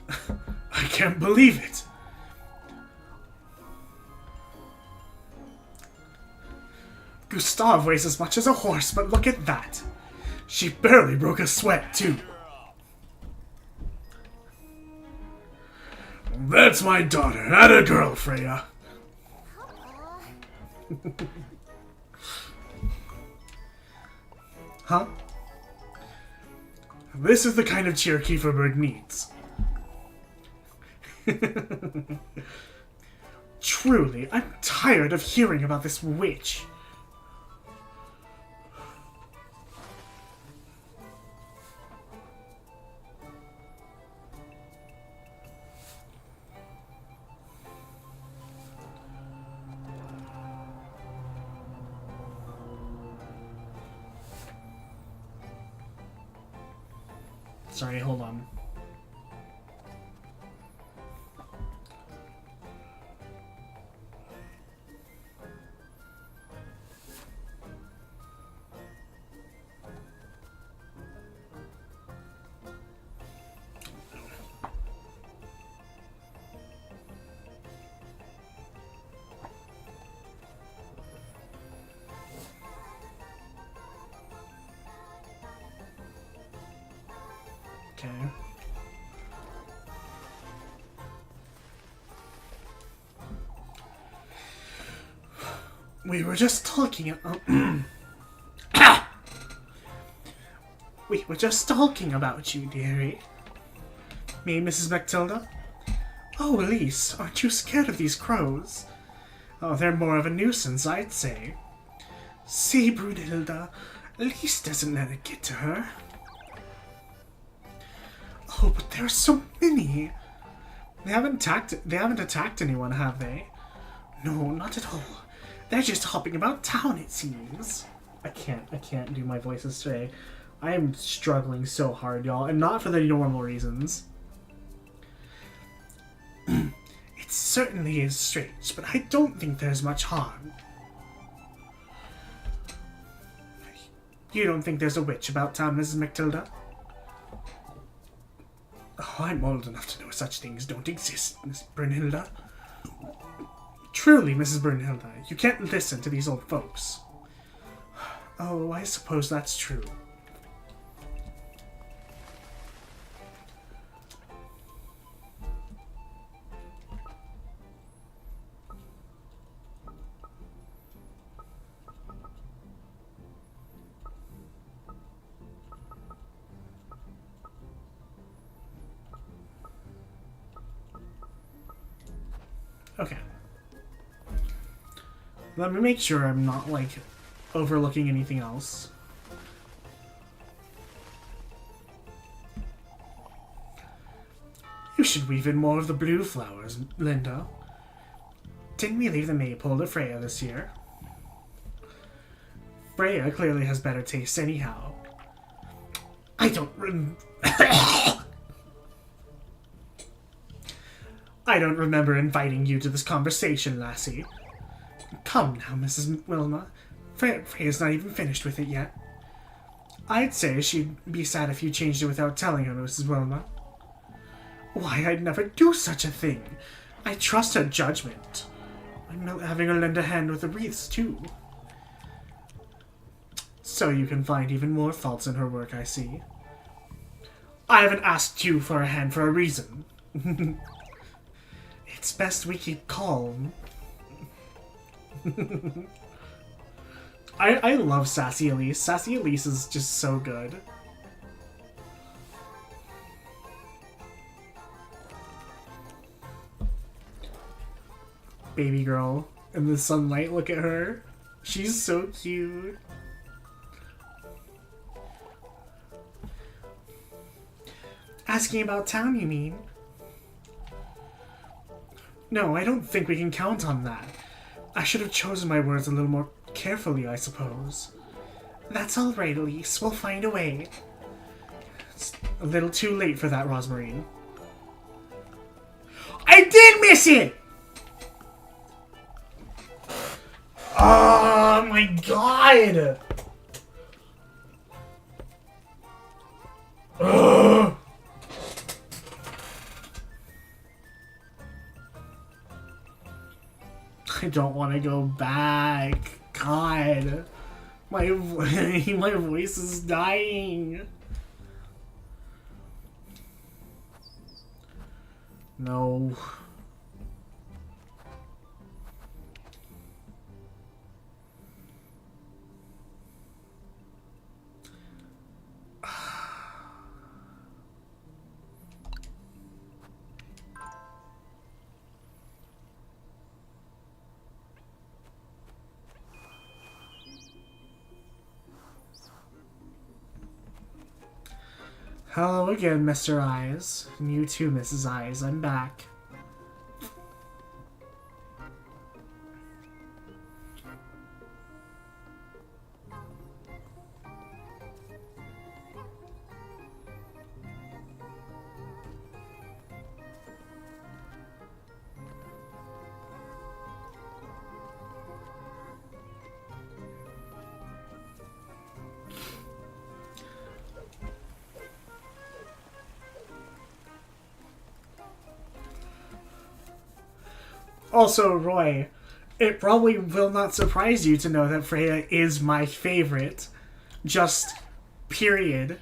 Speaker 1: I can't believe it.
Speaker 3: Gustav weighs as much as a horse, but look at that.
Speaker 1: She barely broke a sweat, too. That's my daughter, not a girl, Freya.
Speaker 3: Huh?
Speaker 1: This is the kind of cheer Kieferberg needs.
Speaker 3: Truly, I'm tired of hearing about this witch. Sorry, hold on. Okay. We were just talking. We were just talking about you, dearie. Me, Mrs. Matilda. Oh, Elise, aren't you scared of these crows? Oh, they're more of a nuisance, I'd say. See, Brunhilde, Elise doesn't let it get to her. Oh, but there are so many. They haven't attacked anyone, have they? No, not at all. They're just hopping about town, it seems. I can't do my voices today. I am struggling so hard, y'all, and not for the normal reasons. It certainly is strange, but I don't think there's much harm. You don't think there's a witch about town, Mrs. Matilda? Oh, I'm old enough to know such things don't exist, Miss Brunhilde. Truly, Mrs. Brunhilde, you can't listen to these old folks. Oh, I suppose that's true. Okay. Let me make sure I'm not, like, overlooking anything else. You should weave in more of the blue flowers, Linda. Didn't we leave the maypole to Freya this year? Freya clearly has better taste anyhow. I don't I don't remember inviting you to this conversation, lassie. Come now, Mrs. Wilma. Freya's not even finished with it yet. I'd say she'd be sad if you changed it without telling her, Mrs. Wilma. Why, I'd never do such a thing. I trust her judgment. I'm not having her lend a hand with the wreaths, too. So you can find even more faults in her work, I see. I haven't asked you for a hand for a reason. It's best we keep calm. I love Sassy Elise. Sassy Elise is just so good. Baby girl in the sunlight, look at her. She's so cute. Asking about town, you mean? No, I don't think we can count on that. I should have chosen my words a little more carefully, I suppose. That's all right, Elise. We'll find a way. It's a little too late for that, Rosmarine. I did miss it! Oh my god! Ugh. I don't want to go back. God. My voice is dying. No. Hello again, Mr. Eyes. And you too, Mrs. Eyes. I'm back. Also, Roy, it probably will not surprise you to know that Freya is my favorite. Just period.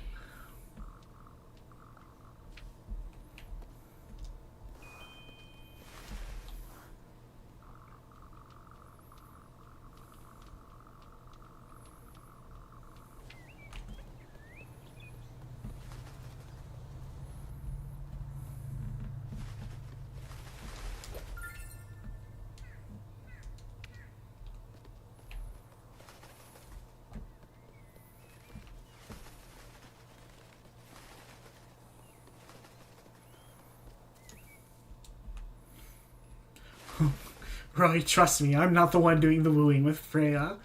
Speaker 3: Roy, trust me, I'm not the one doing the wooing with Freya.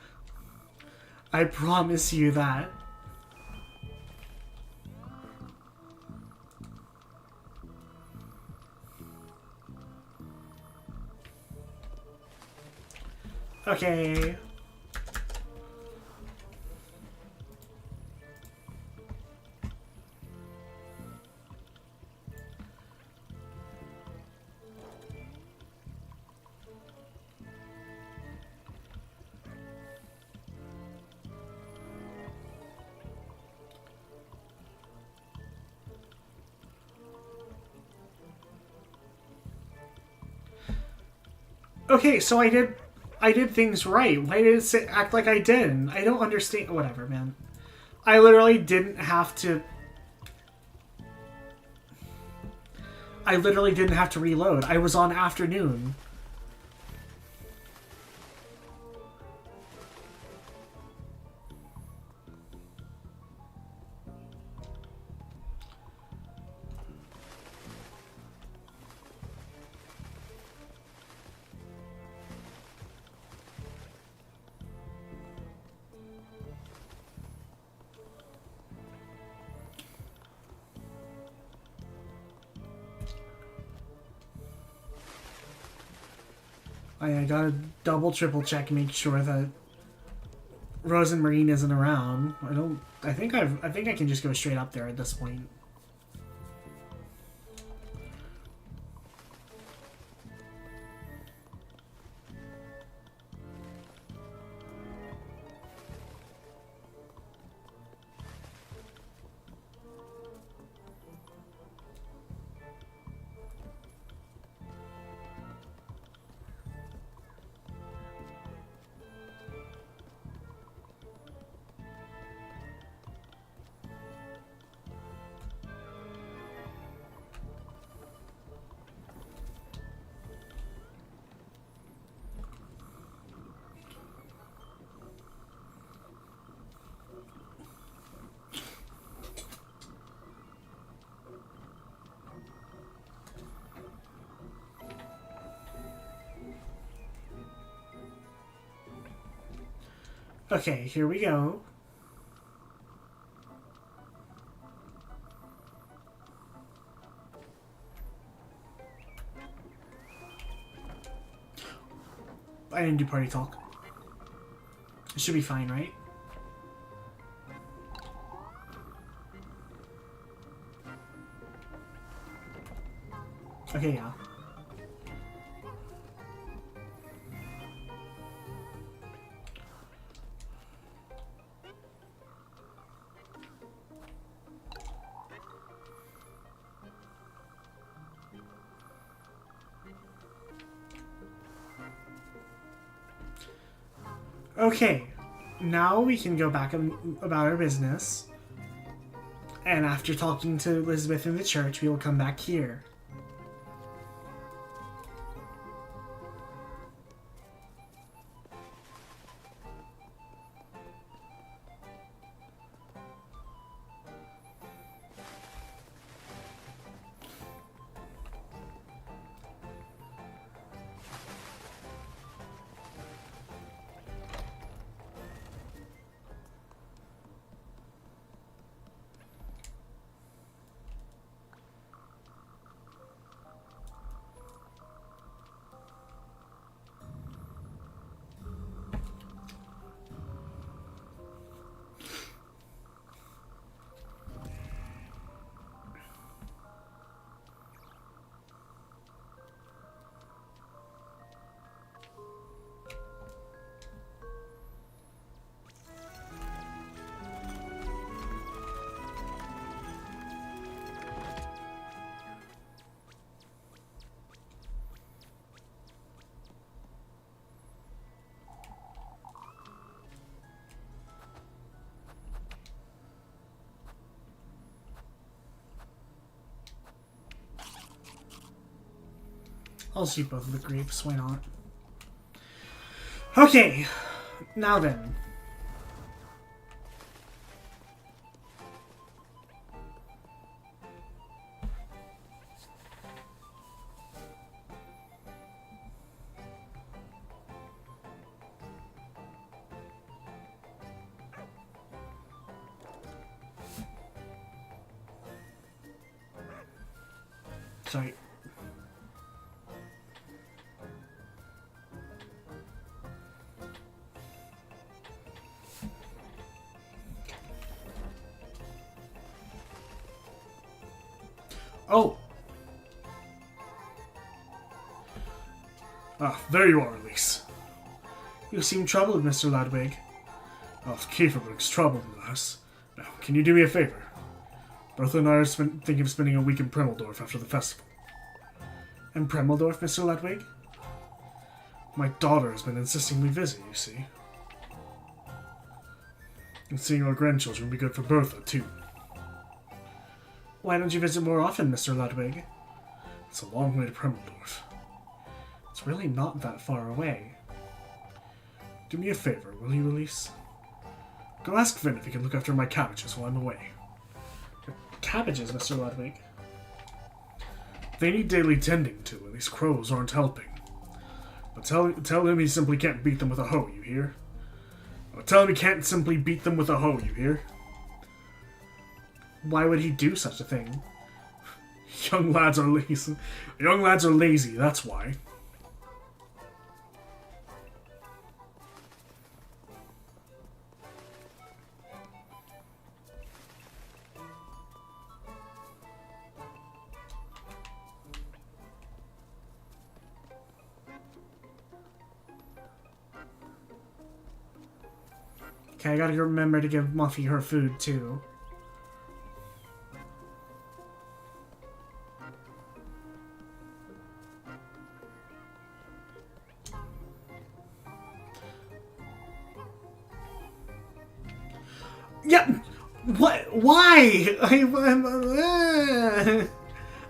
Speaker 3: I promise you that. Okay. Okay, so I did things right. Why did it act like I didn't? I don't understand. Whatever, man. I literally didn't have to. I literally didn't have to reload. I was on afternoon. I gotta double, triple check, make sure that Rose and Marine isn't around. I think I can just go straight up there at this point. Okay, here we go. I didn't do party talk. It should be fine, right? Okay, yeah. Okay, now we can go back about our business. And after talking to Elizabeth in the church, we will come back here. I'll just eat both of the grapes, why not? Okay, now then. Sorry. Oh! Ah, there you are, Elise. You seem troubled, Mr. Ludwig. Oh, Kieferberg's troubled, alas. Now, can you do me a favor? Bertha and I are thinking of spending a week in Premeldorf after the festival. In Premeldorf, Mr. Ludwig? My daughter has been insisting we visit, you see. And seeing our grandchildren would be good for Bertha, too. Why don't you visit more often, Mr. Ludwig? It's a long way to Premeldorf. It's really not that far away. Do me a favor, will you, Elise? Go ask Finn if he can look after my cabbages while I'm away. Cabbages, Mr. Ludwig? They need daily tending to, and these crows aren't helping. But tell him he simply can't beat them with a hoe, you hear? Tell him he can't simply beat them with a hoe, you hear? Why would he do such a thing? Young lads are lazy. Young lads are lazy, that's why. Okay, I gotta remember to give Muffy her food, too. Yeah, what? Why?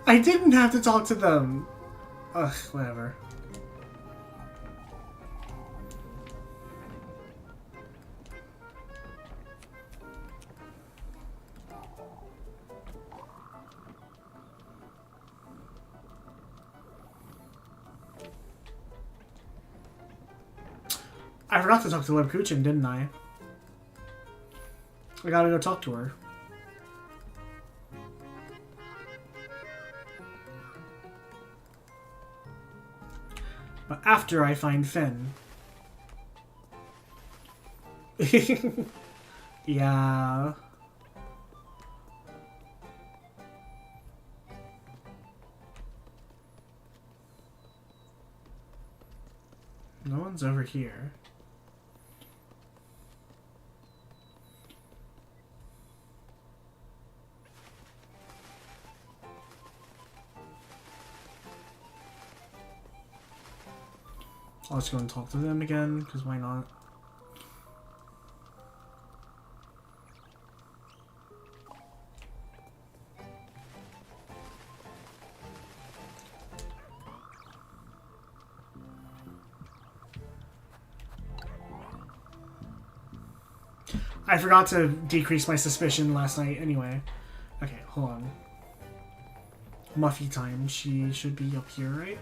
Speaker 3: I didn't have to talk to them. Ugh, whatever. I forgot to talk to Lebkuchen, didn't I? I gotta go talk to her. But after I find Finn. Yeah. No one's over here. I'll just go and talk to them again, because why not? I forgot to decrease my suspicion last night anyway. Okay, hold on. Muffy time. She should be up here, right?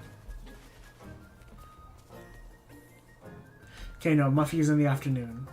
Speaker 3: Okay, no, Muffy is in the afternoon.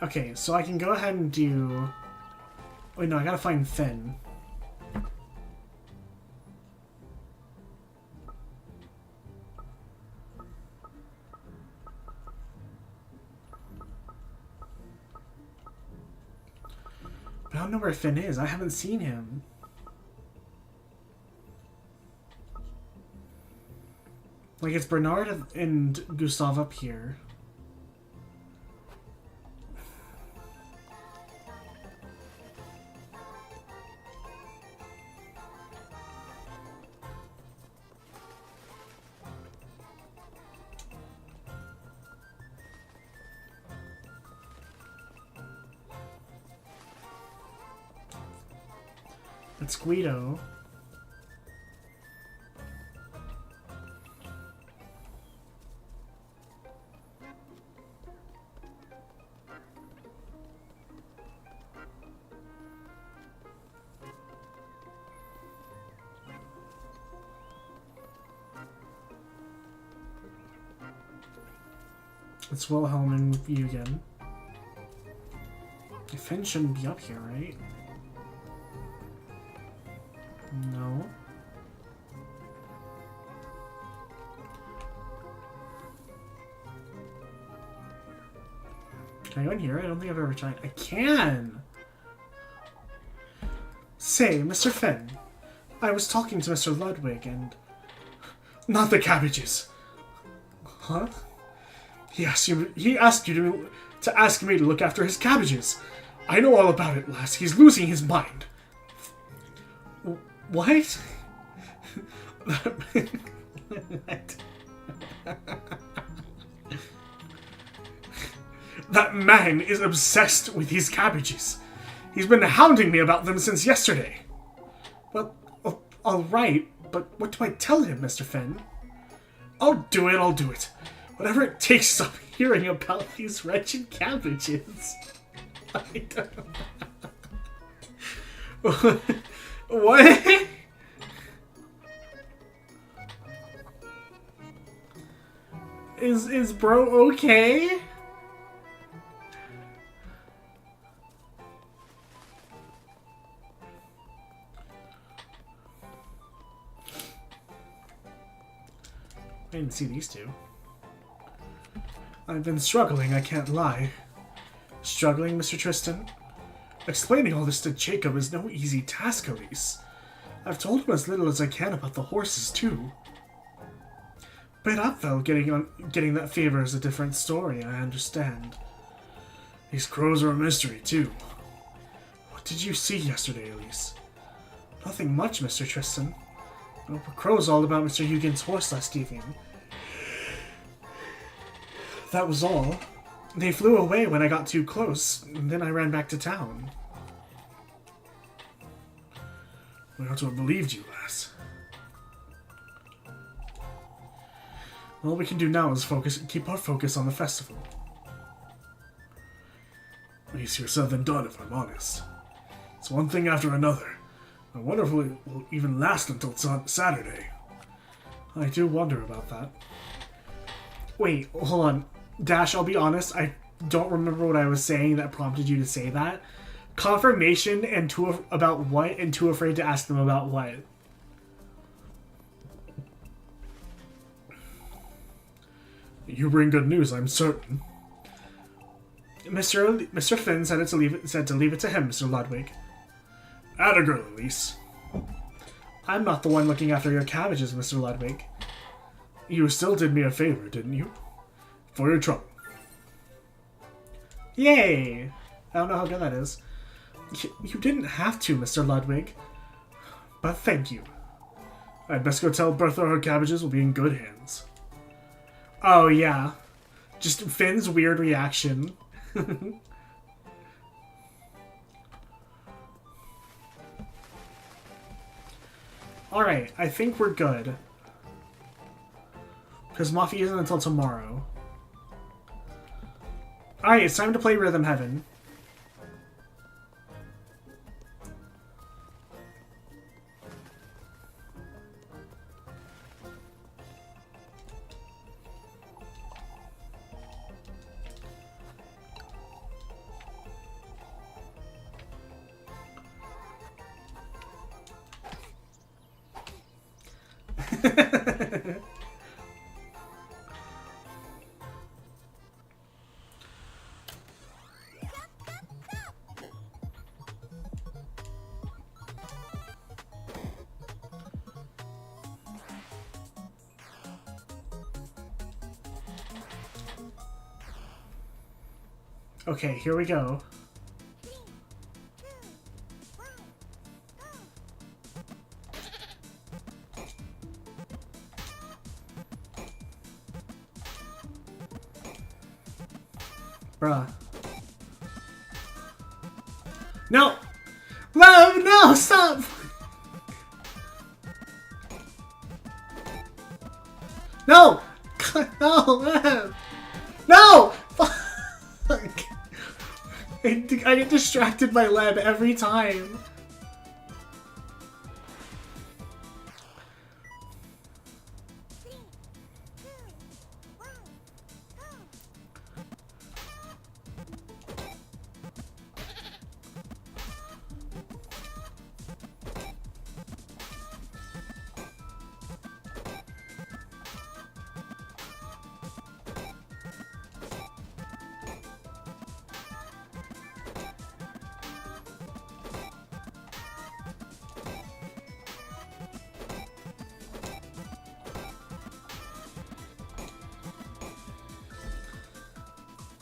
Speaker 3: Okay, so I can go ahead and do... Wait, no, I gotta find Finn. But I don't know where Finn is. I haven't seen him. Like, it's Bernard and Gustav up here. It's Guido. It's Wilhelm and Eugen. Finn shouldn't be up here, right? No. Can I go in here? I don't think I've ever tried. I can! Say, Mr. Finn, I was talking to Mr. Ludwig and... Not the cabbages! Huh? He asked you to ask me to look after his cabbages. I know all about it, lass. He's losing his mind. What? That man is obsessed with his cabbages. He's been hounding me about them since yesterday. Well, alright, but what do I tell him, Mr. Finn? I'll do it. Whatever it takes to stop hearing about these wretched cabbages. I don't know. What? Is bro okay? I didn't see these two. I've been struggling, I can't lie. Struggling, Mr. Tristan? Explaining all this to Jacob is no easy task, Elise. I've told him as little as I can about the horses, too. Bit up, though, getting that favor is a different story, I understand. These crows are a mystery, too. What did you see yesterday, Elise? Nothing much, Mr. Tristan. The crow's all about Mr. Eugen's horse last evening. That was all. They flew away when I got too close, and then I ran back to town. We ought to have believed you, lass. All we can do now is keep our focus on the festival. Easier said than done, if I'm honest. It's one thing after another. I wonder if it will even last until Saturday. I do wonder about that. Wait, hold on. Dash, I'll be honest, I don't remember what I was saying that prompted you to say that. Confirmation and about what, and too afraid to ask them about what? You bring good news, I'm certain. Mr. Finn said to leave it to him, Mr. Ludwig. Atta girl, Elise. I'm not the one looking after your cabbages, Mr. Ludwig. You still did me a favor, didn't you? For your trouble. Yay! I don't know how good that is. You didn't have to, Mr. Ludwig. But thank you. I'd best go tell Bertha her cabbages will be in good hands. Oh, yeah. Just Finn's weird reaction. Alright, I think we're good. Because Mafia isn't until tomorrow. Alright, it's time to play Rhythm Heaven. Okay, here we go. Bruh. No! Love, no, stop! No! No, Lev! No! Fuck! I get distracted by Leb every time.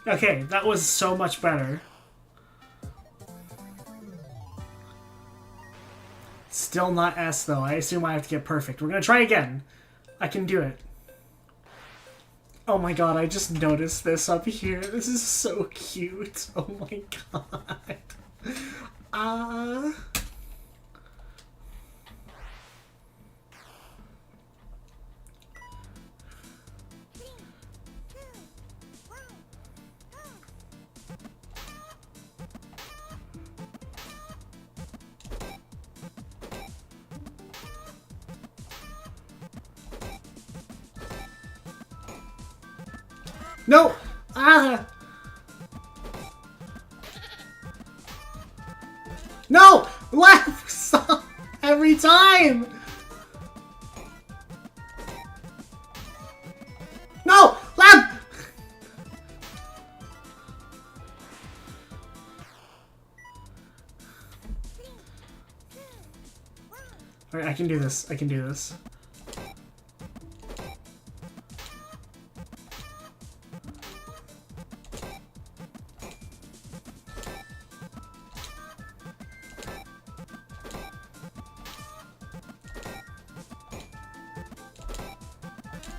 Speaker 3: Okay, that was so much better. Still not S, though. I assume I have to get perfect. We're gonna try again. I can do it. Oh my god, I just noticed this up here. This is so cute. Oh my god. No! Ah! No! Laugh! Stop! Every time! No! Laugh! Alright, I can do this. I can do this.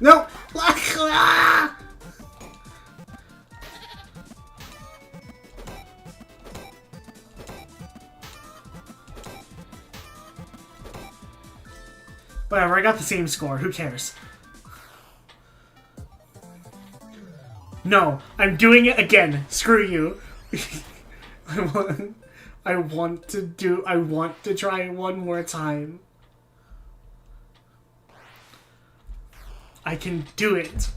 Speaker 3: No! Ah! Whatever, I got the same score. Who cares? No, I'm doing it again. Screw you. I want to try one more time. I can do it.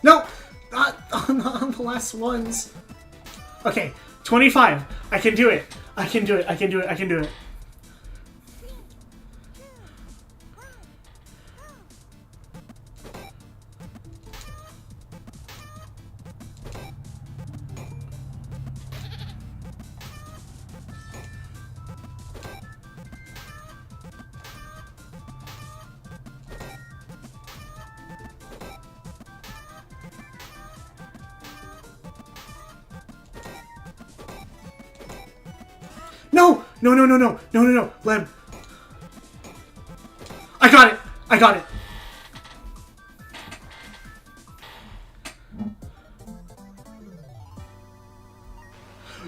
Speaker 3: No! Not on the last ones. Okay, 25. I can do it. I can do it. I can do it. I can do it. No! No, no, no, no. No, no, no. Lem. I got it. I got it.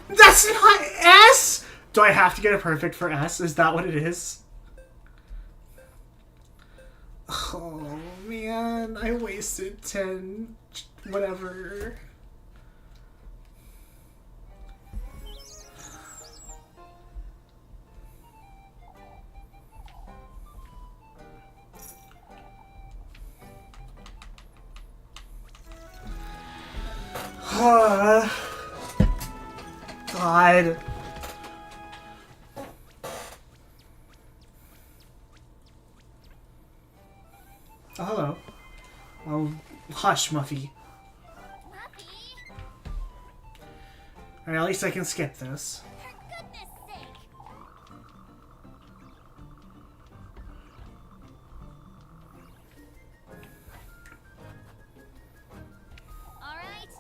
Speaker 3: That's not S! Do I have to get a perfect for S? Is that what it is? Oh man, I wasted 10 whatever. God. Oh, hello. Oh, hush, Muffy.
Speaker 2: Muffy,
Speaker 3: Alright, at least I can skip this.
Speaker 2: for goodness sake. All right.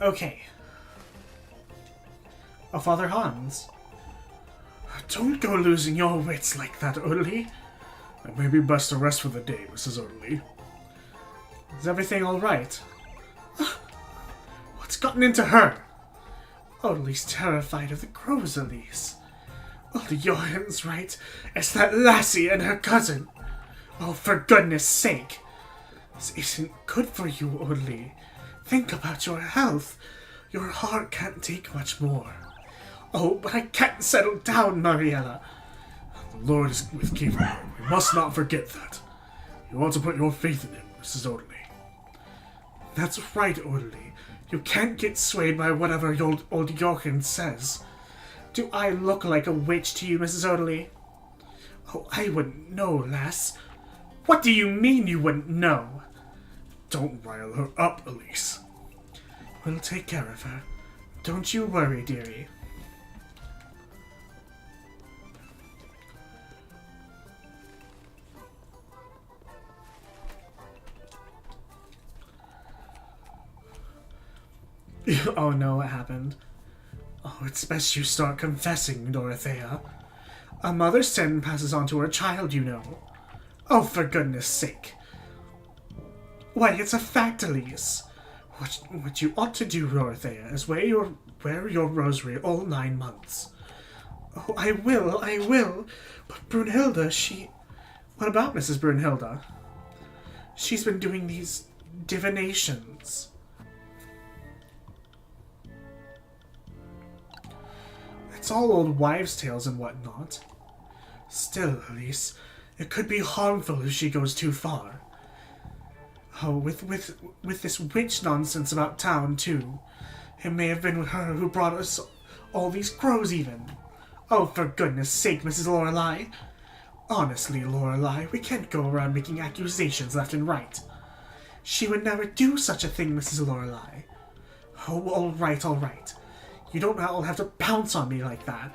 Speaker 3: Okay. Oh, Father Hans. Don't go losing your wits like that, Odie. It may be best to rest for the day, Mrs. Odie. Is everything alright? What's gotten into her? Odie's terrified of the crows, Elise. Odie, Johan's right. It's that lassie and her cousin. Oh, for goodness sake. This isn't good for you, Odie. Think about your health. Your heart can't take much more. Oh, but I can't settle down, Mariella. The Lord is with Kiefer. We must not forget that. You ought to put your faith in him, Mrs. Odie. That's right, Odie. You can't get swayed by whatever old Jochen says. Do I look like a witch to you, Mrs. Odie? Oh, I wouldn't know, lass. What do you mean you wouldn't know? Don't rile her up, Elise. We'll take care of her. Don't you worry, dearie. Oh no, what happened? Oh, it's best you start confessing, Dorothea. A mother's sin passes on to her child, you know. Oh, for goodness sake. Why, it's a fact, Elise. What you ought to do, Dorothea, is wear your rosary all 9 months. Oh, I will. But Brunhilde, What about Mrs. Brunhilde? She's been doing these divinations. It's all old wives' tales and whatnot. Still, Elise, it could be harmful if she goes too far. Oh, with this witch nonsense about town, too. It may have been her who brought us all these crows, even. Oh, for goodness sake, Mrs. Lorelei. Honestly, Lorelei, we can't go around making accusations left and right. She would never do such a thing, Mrs. Lorelei. Oh, all right. You don't all have to pounce on me like that.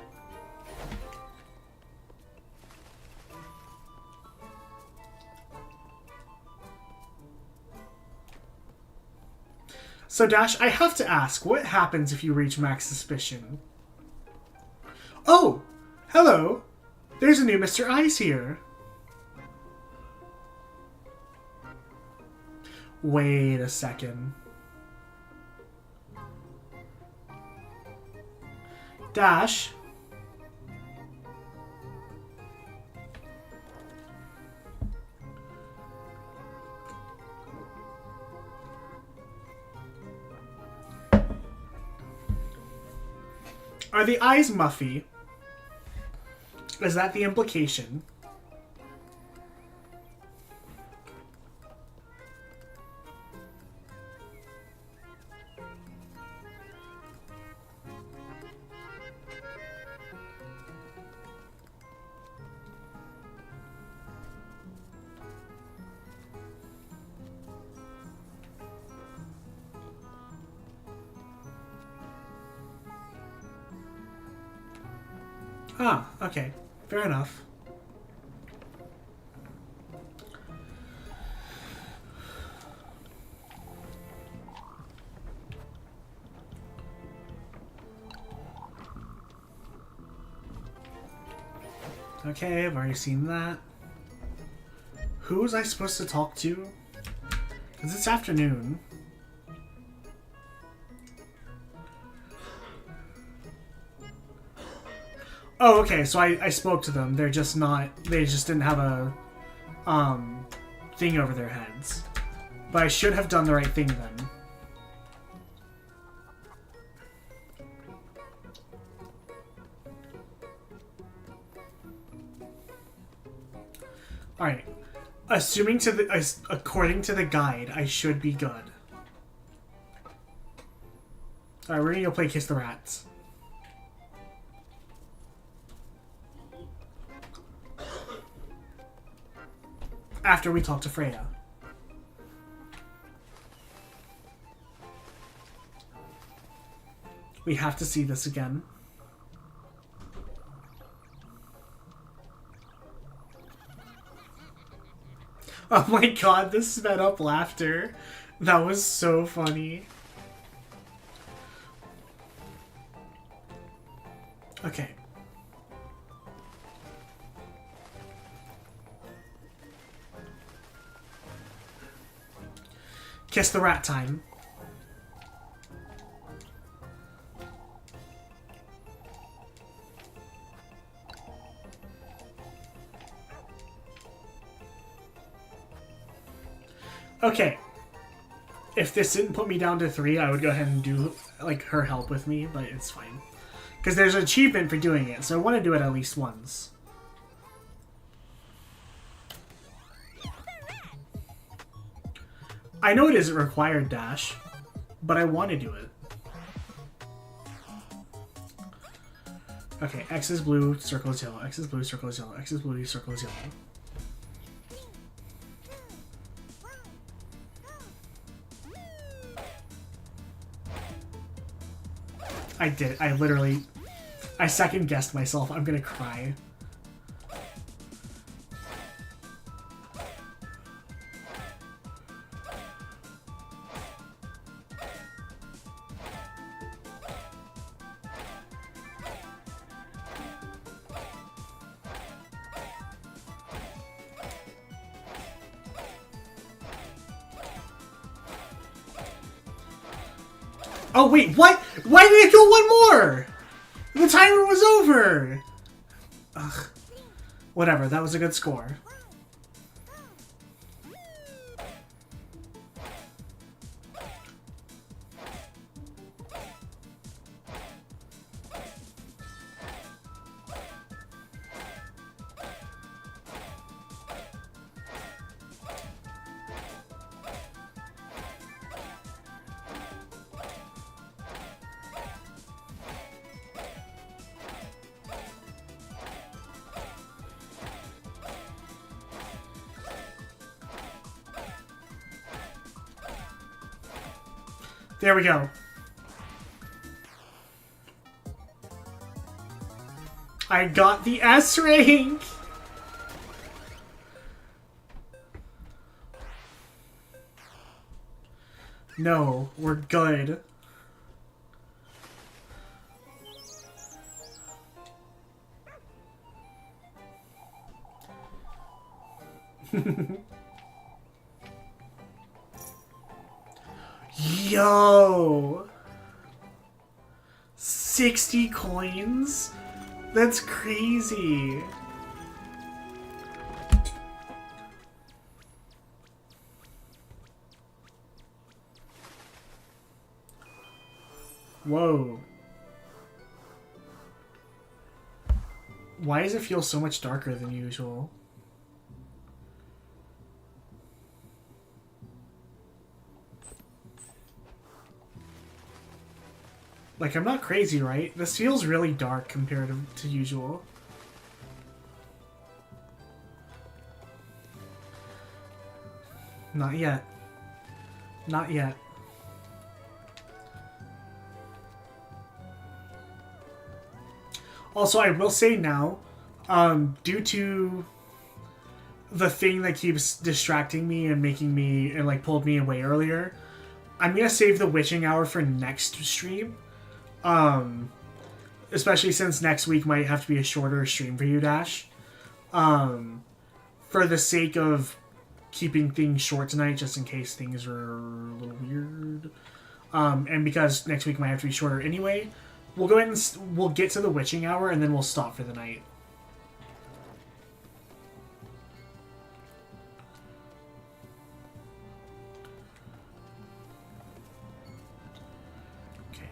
Speaker 3: So, Dash, I have to ask, what happens if you reach max suspicion? Oh! Hello! There's a new Mr. Ice here! Wait a second. Dash? Are the eyes Muffy? Is that the implication? Ah, okay. Fair enough. Okay, I've already seen that. Who was I supposed to talk to? Because it's afternoon. Oh, okay, so I spoke to them. They're just not... They just didn't have a, thing over their heads. But I should have done the right thing then. Alright. According to the guide, I should be good. Alright, we're gonna go play Kiss the Rats. After we talk to Freya. We have to see this again. Oh my god, the sped up laughter. That was so funny. Okay. Kiss the rat time. Okay. If this didn't put me down to 3, I would go ahead and do, like, her help with me, but it's fine. Because there's an achievement for doing it, so I want to do it at least once. I know it isn't required, Dash, but I want to do it. Okay, X is blue, circle is yellow. X is blue, circle is yellow. X is blue, circle is yellow. I did it. I second guessed myself. I'm gonna cry. Oh wait, what? Why did it go one more? The timer was over! Ugh. Whatever, that was a good score. There we go. I got the S rank! No, we're good. Yo! 60 coins? That's crazy. Whoa. Why does it feel so much darker than usual? Like, I'm not crazy, right? This feels really dark compared to usual. Not yet. Not yet. Also, I will say now, due to the thing that keeps distracting me and making me, and like pulled me away earlier, I'm gonna save the witching hour for next stream. Especially since next week might have to be a shorter stream for you, Dash. For the sake of keeping things short tonight, just in case things are a little weird. And because next week might have to be shorter anyway, We'll go ahead and we'll get to the witching hour, and then we'll stop for the night. Okay.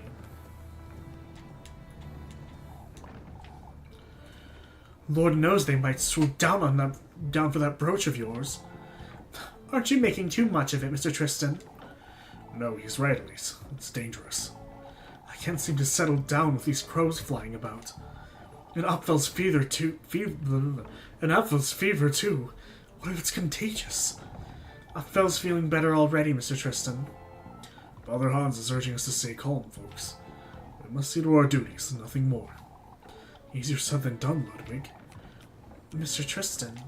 Speaker 3: Lord knows they might swoop down for that brooch of yours. Aren't you making too much of it, Mr. Tristan? No, he's right, Elise. It's dangerous. I can't seem to settle down with these crows flying about. And Upfell's fever too. What if it's contagious? Upfell's feeling better already, Mr. Tristan. Father Hans is urging us to stay calm, folks. We must see to our duties, nothing more. Easier said than done, Ludwig. Mr. Tristan.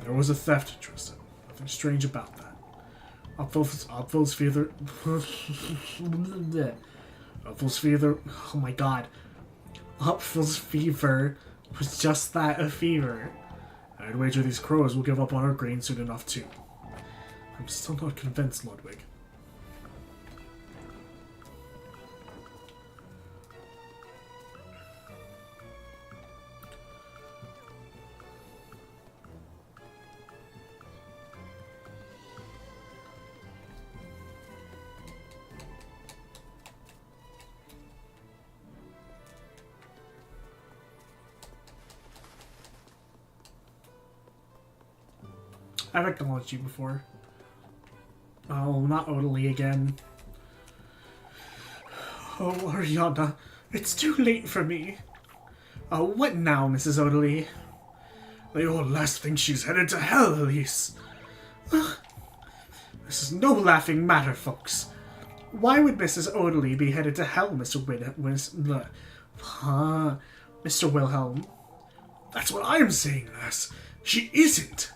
Speaker 3: There was a theft, Tristan. Nothing strange about that. Upfell's fever. Upfell's fever. Oh my god. Upfell's fever was just that, a fever. I'd wager these crows will give up on our grain soon enough, too. I'm still not convinced, Ludwig. I've acknowledged you before. Oh, not Odalie again. Oh, Ariana, it's too late for me. Oh, what now, Mrs. Odalie? The old lass thinks she's headed to hell, Elise. This is no laughing matter, folks. Why would Mrs. Odalie be headed to hell, Mr. Mr. Wilhelm? That's what I'm saying, lass. She isn't.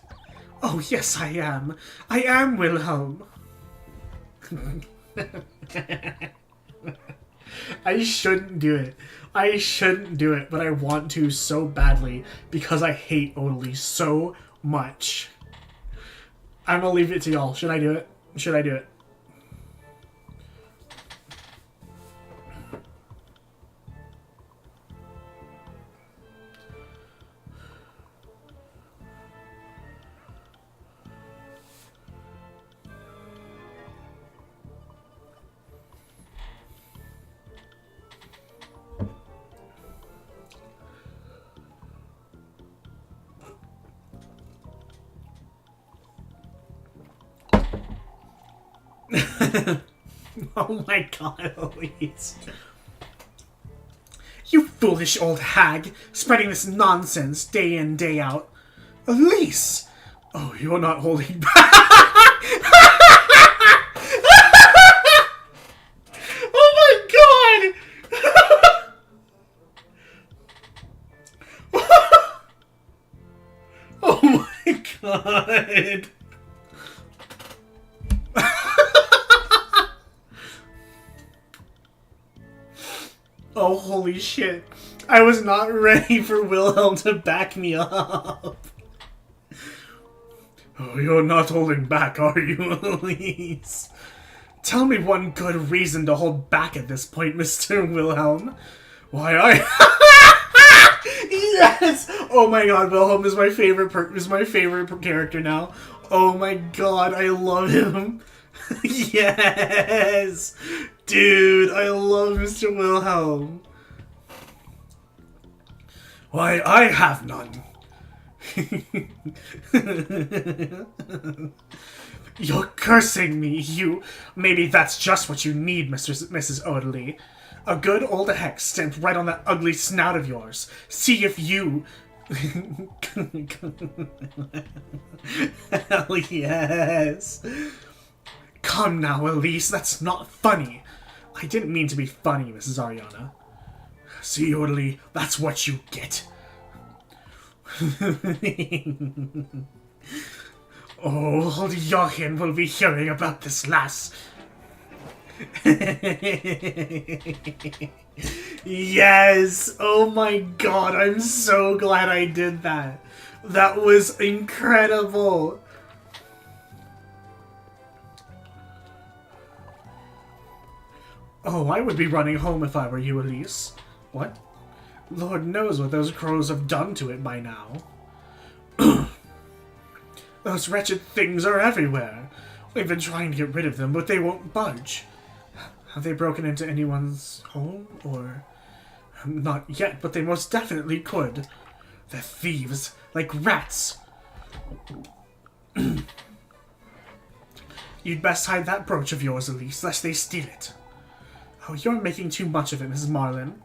Speaker 3: Oh, yes, I am. I am Wilhelm. I shouldn't do it. I shouldn't do it, but I want to so badly because I hate Odalie so much. I'm gonna leave it to y'all. Should I do it? Should I do it? Oh my god, Elise. You foolish old hag, spreading this nonsense day in, day out. Elise! Oh, you're not holding back. Oh my god! Oh my god! Oh, holy shit. I was not ready for Wilhelm to back me up. Oh, you're not holding back, are you, Elise? Tell me one good reason to hold back at this point, Mr. Wilhelm. Why, Yes! Oh my god, Wilhelm is my favorite character now. Oh my god, I love him. Yes! Dude, I love Mr. Wilhelm. Why, I have none. You're cursing me, you... Maybe that's just what you need, Mrs. Odalie. A good old hex stamped right on that ugly snout of yours. See if you... Hell yes. Come now, Elise, that's not funny. I didn't mean to be funny, Mrs. Ariana. See, Odalie, that's what you get. Oh, old Jochen will be hearing about this lass. Yes! Oh my god, I'm so glad I did that. That was incredible. Oh, I would be running home if I were you, Elise. What? Lord knows what those crows have done to it by now. Those wretched things are everywhere. We've been trying to get rid of them, but they won't budge. Have they broken into anyone's home, or... Not yet, but they most definitely could. They're thieves, like rats. You'd best hide that brooch of yours, Elise, lest they steal it. Oh, you're making too much of it, Mrs. Marlin.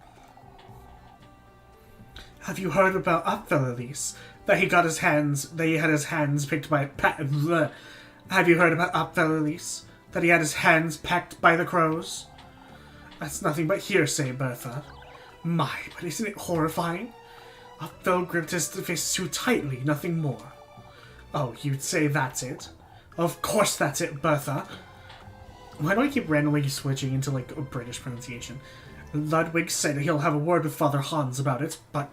Speaker 3: Have you heard about Upfell, Elise? That he had his hands picked by... Have you heard about Upfell, Elise? That he had his hands pecked by the crows? That's nothing but hearsay, Bertha. My, but isn't it horrifying? Upfell gripped his fist too tightly, nothing more. Oh, you'd say that's it? Of course that's it, Bertha. Why do I keep randomly switching into, like, a British pronunciation? Ludwig said he'll have a word with Father Hans about it, but...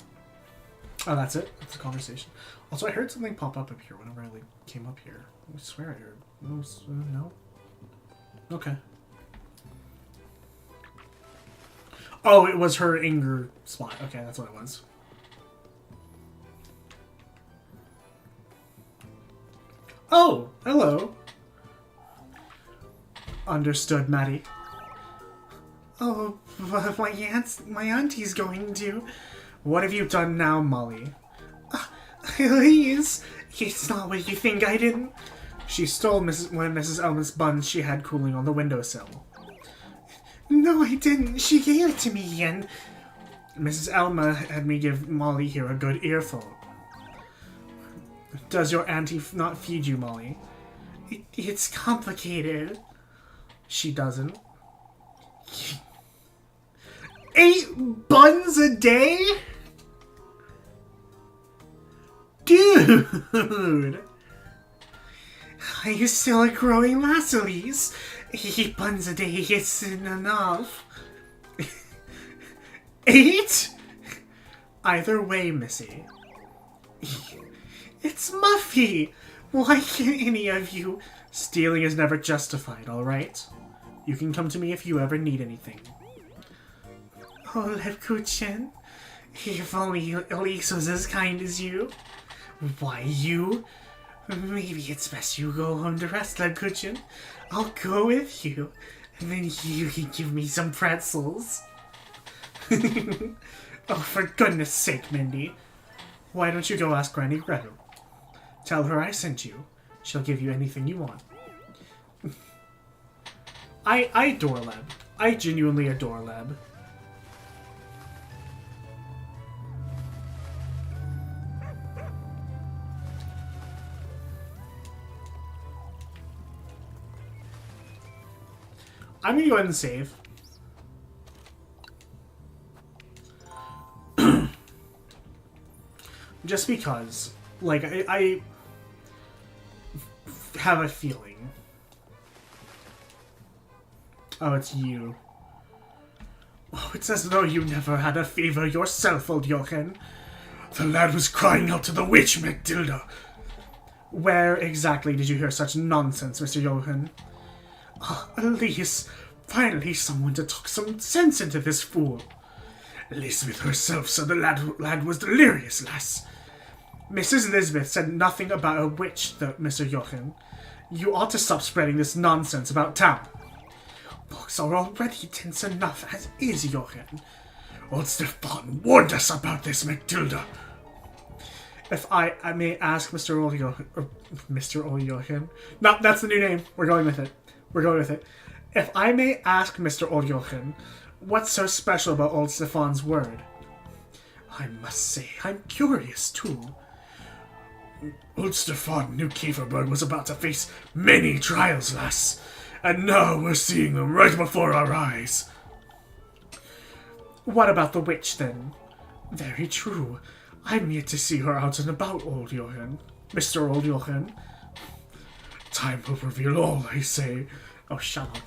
Speaker 3: Oh, that's it? That's the conversation. Also, I heard something pop up here whenever I, like, came up here. I swear I heard. No? Okay. Oh, it was her anger spot. Okay, that's what it was. Oh, hello. Understood, Maddie. Oh, my auntie's going to. What have you done now, Molly? Please, it's not what you think. I didn't. She stole one of Mrs. Elma's buns she had cooling on the windowsill. No, I didn't. She gave it to me, and Mrs. Elma had me give Molly here a good earful. Does your auntie not feed you, Molly? It's complicated. She doesn't. 8 buns a day? Dude! Are you still a growing lass, Elise? 8 buns a day isn't enough. 8? Either way, Missy. It's Muffy! Why can't any of you... Stealing is never justified, alright? You can come to me if you ever need anything. Oh, Lebkuchen. If only Elise was as kind as you. Why, you? Maybe it's best you go home to rest, Lebkuchen. I'll go with you, and then you can give me some pretzels. Oh, for goodness sake, Mindy. Why don't you go ask Granny Gretel? Tell her I sent you. She'll give you anything you want. I adore Leb. I genuinely adore Leb. I'm gonna go ahead and save. Just because, like, I have a feeling. Oh, it's you. Oh, it's as though you never had a fever yourself, old Jochen. The lad was crying out to the witch, Matilda. Where exactly did you hear such nonsense, Mr. Jochen? Oh, Elise, finally someone to talk some sense into this fool. Elizabeth herself said the lad was delirious, lass. Mrs. Elizabeth said nothing about a witch, though, Mr. Jochen. You ought to stop spreading this nonsense about town. Books are already tense enough as is, Jochen. Old Stefan warned us about this, Matilda. If I may ask Mr. Oljochen, or Mr. Oljochen? No, that's the new name. We're going with it. We're going with it. If I may ask Mr. Oljochen, what's so special about old Stefan's word? I must say, I'm curious, too. Old Stefan knew Kieferberg was about to face many trials, lass. And now we're seeing them right before our eyes. What about the witch, then? Very true. I'm yet to see her out and about, old Jochen. Mr. Old Jochen. Time will reveal all, I say. Oh, shut up.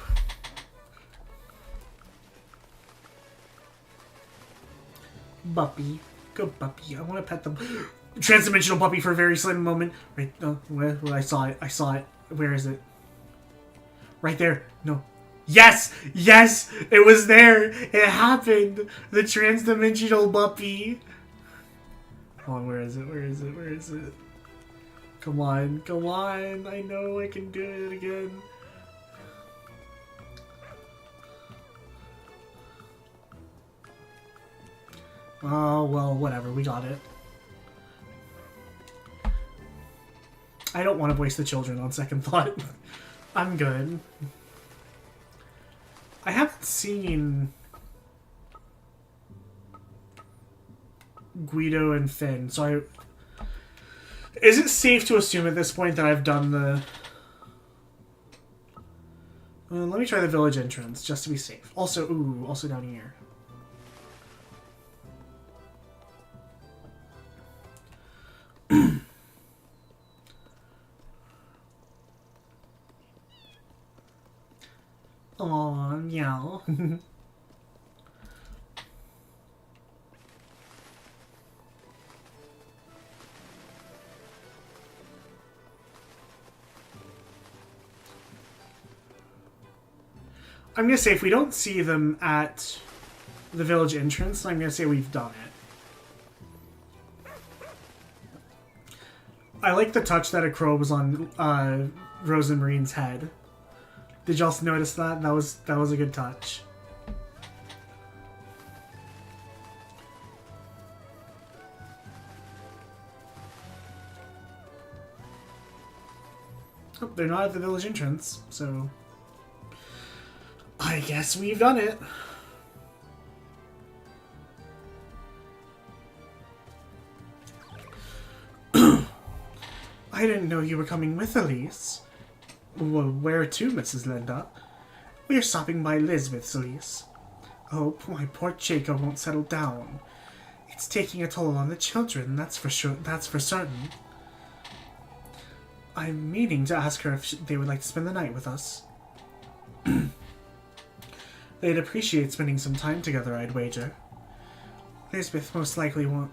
Speaker 3: Puppy. Good puppy. I want to pet them. Transdimensional puppy for a very slim moment. Right, where I saw it. I saw it. Where is it? Right there. No. Yes! Yes! It was there! It happened! The transdimensional puppy! Oh, where is it? Where is it? Where is it? Come on, come on! I know I can do it again. Oh, well, whatever. We got it. I don't want to waste the children on second thought. I'm good. I haven't seen Guido and Finn, so I... Is it safe to assume at this point that I've done the... let me try the village entrance, just to be safe. Also, ooh, also down here. Aw, meow. I'm gonna say if we don't see them at the village entrance, I'm gonna say we've done it. I like the touch that a crow was on Rosemarine's head. Did y'all notice that? That was a good touch. Oh, they're not at the village entrance, so I guess we've done it. I didn't know you were coming with Elise. Well, where to, Mrs. Linda? We're stopping by Lisbeth's, Elise. Oh, my poor Jacob won't settle down. It's taking a toll on the children, that's for sure. That's for certain. I'm meaning to ask her if they would like to spend the night with us. They'd appreciate spending some time together, I'd wager. Lisbeth most likely won't...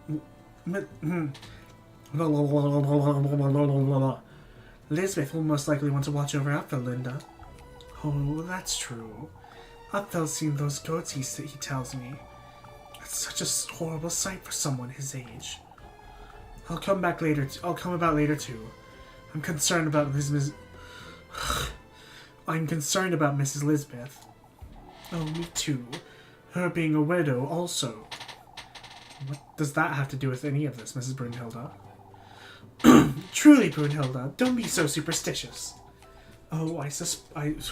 Speaker 3: Lisbeth will most likely want to watch over Apfel, Linda. Oh, that's true. Apfel's seen those goats, he tells me. It's such a horrible sight for someone his age. I'll come about later, too. I'm concerned about I'm concerned about Mrs. Lisbeth. Oh, me too. Her being a widow, also. What does that have to do with any of this, Mrs. Brunhilde? Truly, Brunhilde, don't be so superstitious. Oh, I suppose.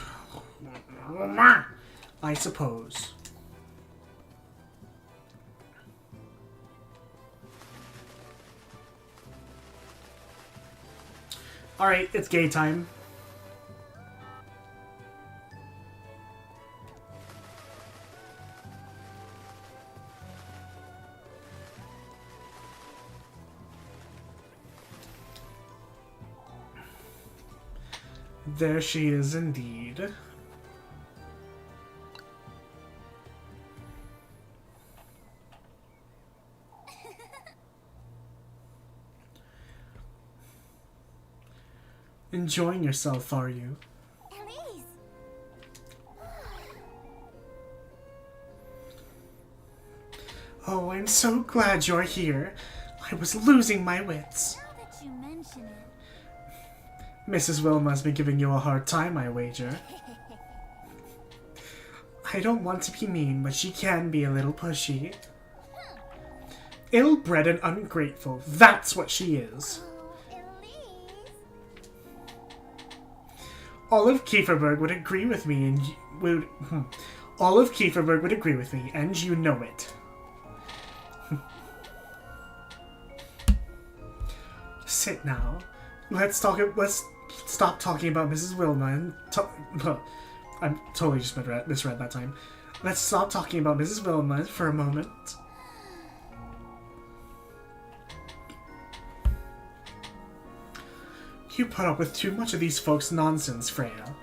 Speaker 3: Alright, it's gay time. There she is indeed. Enjoying yourself, are you?
Speaker 2: Elise!
Speaker 3: Oh, I'm so glad you're here. I was losing my wits.
Speaker 2: Now that you mention it.
Speaker 3: Mrs. Wilma's been giving you a hard time, I wager. I don't want to be mean, but she can be a little pushy. Ill-bred and ungrateful, that's what she is.
Speaker 2: Oh, Elise!
Speaker 3: Olive Kieferberg would agree with me, and Olive Kieferberg would agree with me, and you know it. Sit now. Let's stop talking about Mrs. Wilma and I totally just misread that time. Let's stop talking about Mrs. Wilma for a moment. You put up with too much of these folks' nonsense, Freya.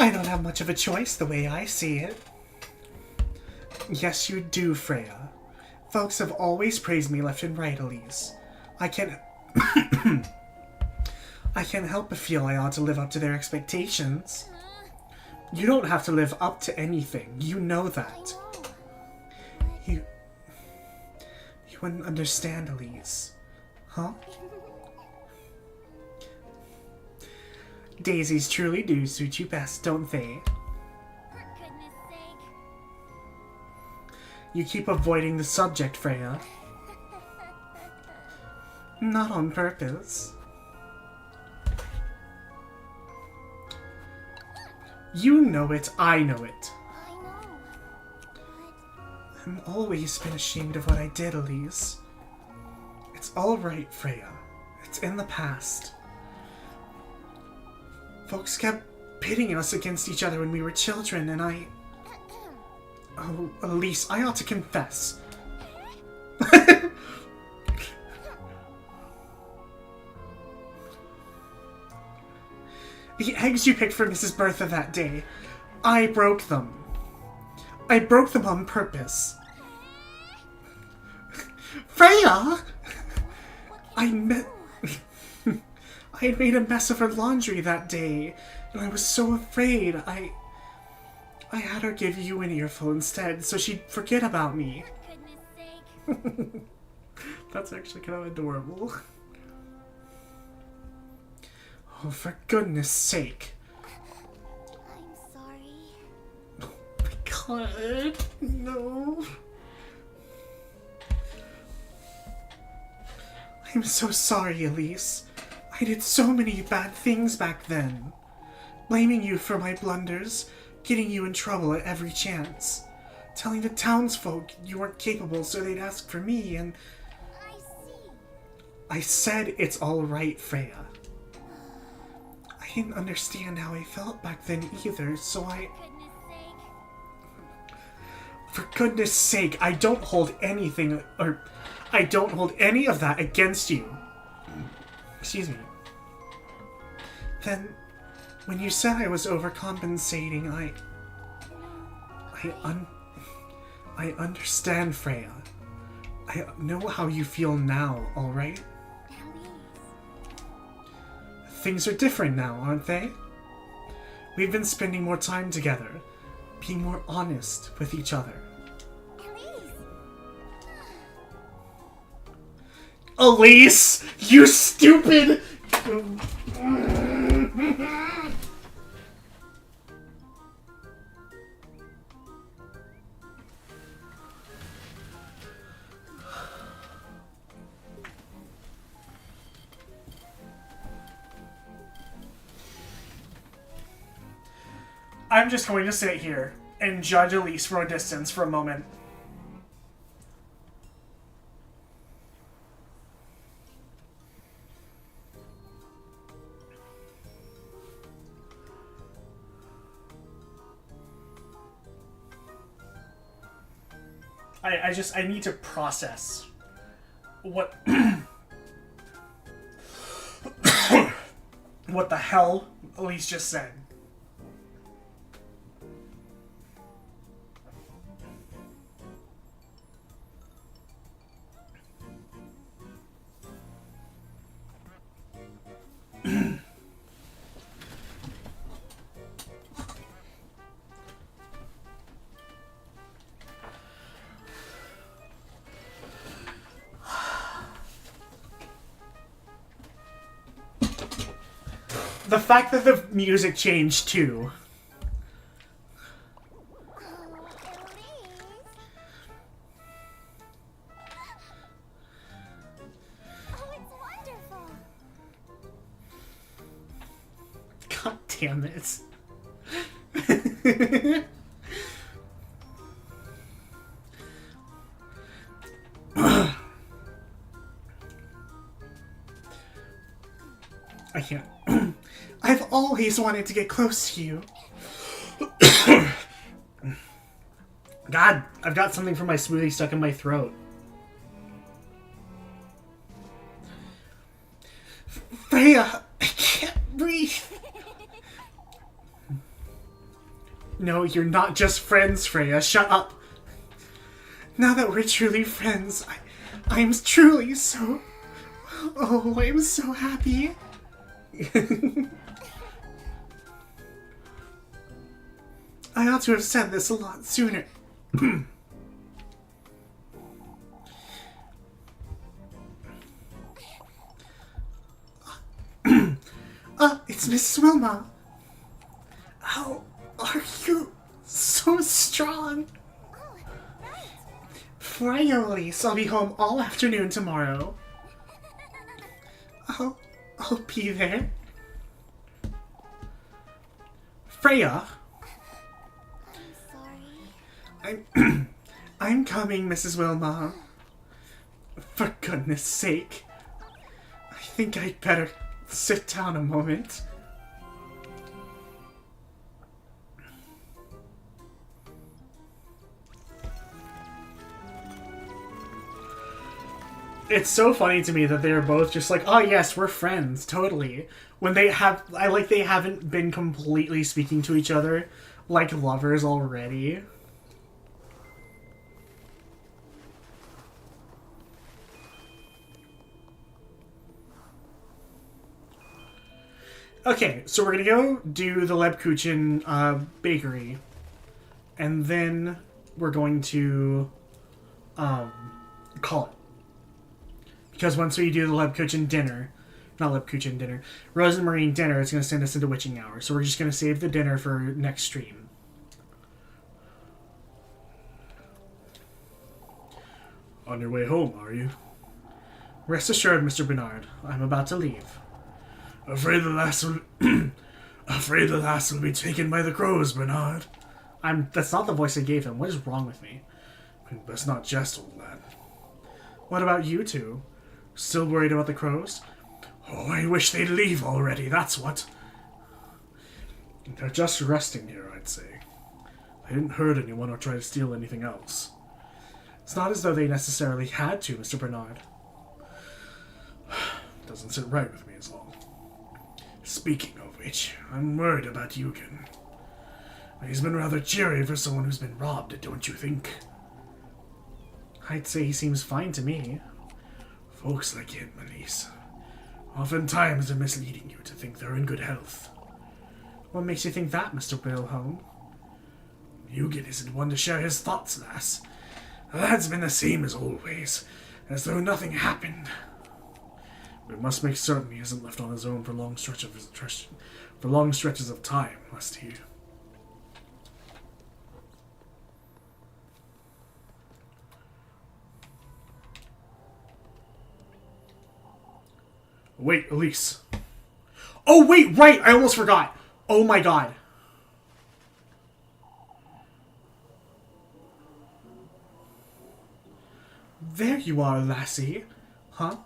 Speaker 3: I don't have much of a choice the way I see it. Yes, you do, Freya. Folks have always praised me left and right, Elise. I can't... I can't help but feel I ought to live up to their expectations. You don't have to live up to anything. You know that. You wouldn't understand, Elise. Huh? Daisies truly do suit you best, don't they?
Speaker 2: For goodness sake.
Speaker 3: You keep avoiding the subject, Freya. Not on purpose. You know it, I know it.
Speaker 2: I know.
Speaker 3: I've always been ashamed of what I did, Elise. It's all right, Freya. It's in the past. Folks kept pitting us against each other when we were children, and I... Oh, Elise, I ought to confess. The eggs you picked for Mrs. Bertha that day, I broke them. I broke them on purpose. Freya! I had made a mess of her laundry that day, and I was so afraid. I had her give you an earful instead, so she'd forget about me.
Speaker 2: For goodness sake.
Speaker 3: That's actually kind of adorable. Oh, for goodness sake.
Speaker 2: I'm sorry.
Speaker 3: Oh my god, no. I'm so sorry, Elise. I did so many bad things back then. Blaming you for my blunders, getting you in trouble at every chance. Telling the townsfolk you weren't capable so they'd ask for me, and...
Speaker 2: I see.
Speaker 3: I said it's all right, Freya. I didn't understand how I felt back then either, so I...
Speaker 2: For goodness sake.
Speaker 3: For goodness sake, I don't hold anything, or... I don't hold any of that against you. Excuse me. Then, when you said I was overcompensating, I understand, Freya. I know how you feel now, alright? Things are different now, aren't they? We've been spending more time together, being more honest with each other. Elise, you stupid! I'm just going to sit here and judge Elise from a distance for a moment. I need to process what what the hell Elise just said. The fact that the music changed too. God damn it. I can't. I've always wanted to get close to you. God, I've got something from my smoothie stuck in my throat. Freya, I can't breathe. No, you're not just friends, Freya. Shut up. Now that we're truly friends, I'm truly so... Oh, I'm so happy. I ought to have said this a lot sooner. It's Miss Wilma. How are you so strong? Freya, Elise, I'll be home all afternoon tomorrow. I'll be there. Freya.
Speaker 2: I'm sorry.
Speaker 3: I'm coming, Mrs. Wilma. For goodness sake. I think I'd better sit down a moment. It's so funny to me that they're both just like, oh yes, we're friends, totally. When they haven't been completely speaking to each other like lovers already. Okay, so we're gonna go do the Lebkuchen bakery. And then we're going to call it. Because once we do the Lebkuchen dinner, not Lebkuchen dinner, Rosemarine dinner, it's going to send us into witching hour. So we're just going to save the dinner for next stream. On your way home, are you? Rest assured, Mr. Bernard, I'm about to leave. Afraid the lass will... Afraid the lass will be taken by the crows, Bernard. That's not the voice I gave him. What is wrong with me? Best not jest, old lad. What about you two? Still worried about the crows? Oh, I wish they'd leave already, that's what. They're just resting here, I'd say. They didn't hurt anyone or try to steal anything else. It's not as though they necessarily had to, Mr. Bernard. Doesn't sit right with me is all. Speaking of which, I'm worried about Eugen. He's been rather cheery for someone who's been robbed, don't you think? I'd say he seems fine to me. Folks like him, Elise, oftentimes are misleading you to think they're in good health. What makes you think that, Mr. Wilhelm? Eugen isn't one to share his thoughts, lass. The lad's been the same as always, as though nothing happened. We must make certain he isn't left on his own for long stretches of time, must he? Wait, Elise. Oh, wait, right! I almost forgot. Oh my god. There you are, lassie. Huh?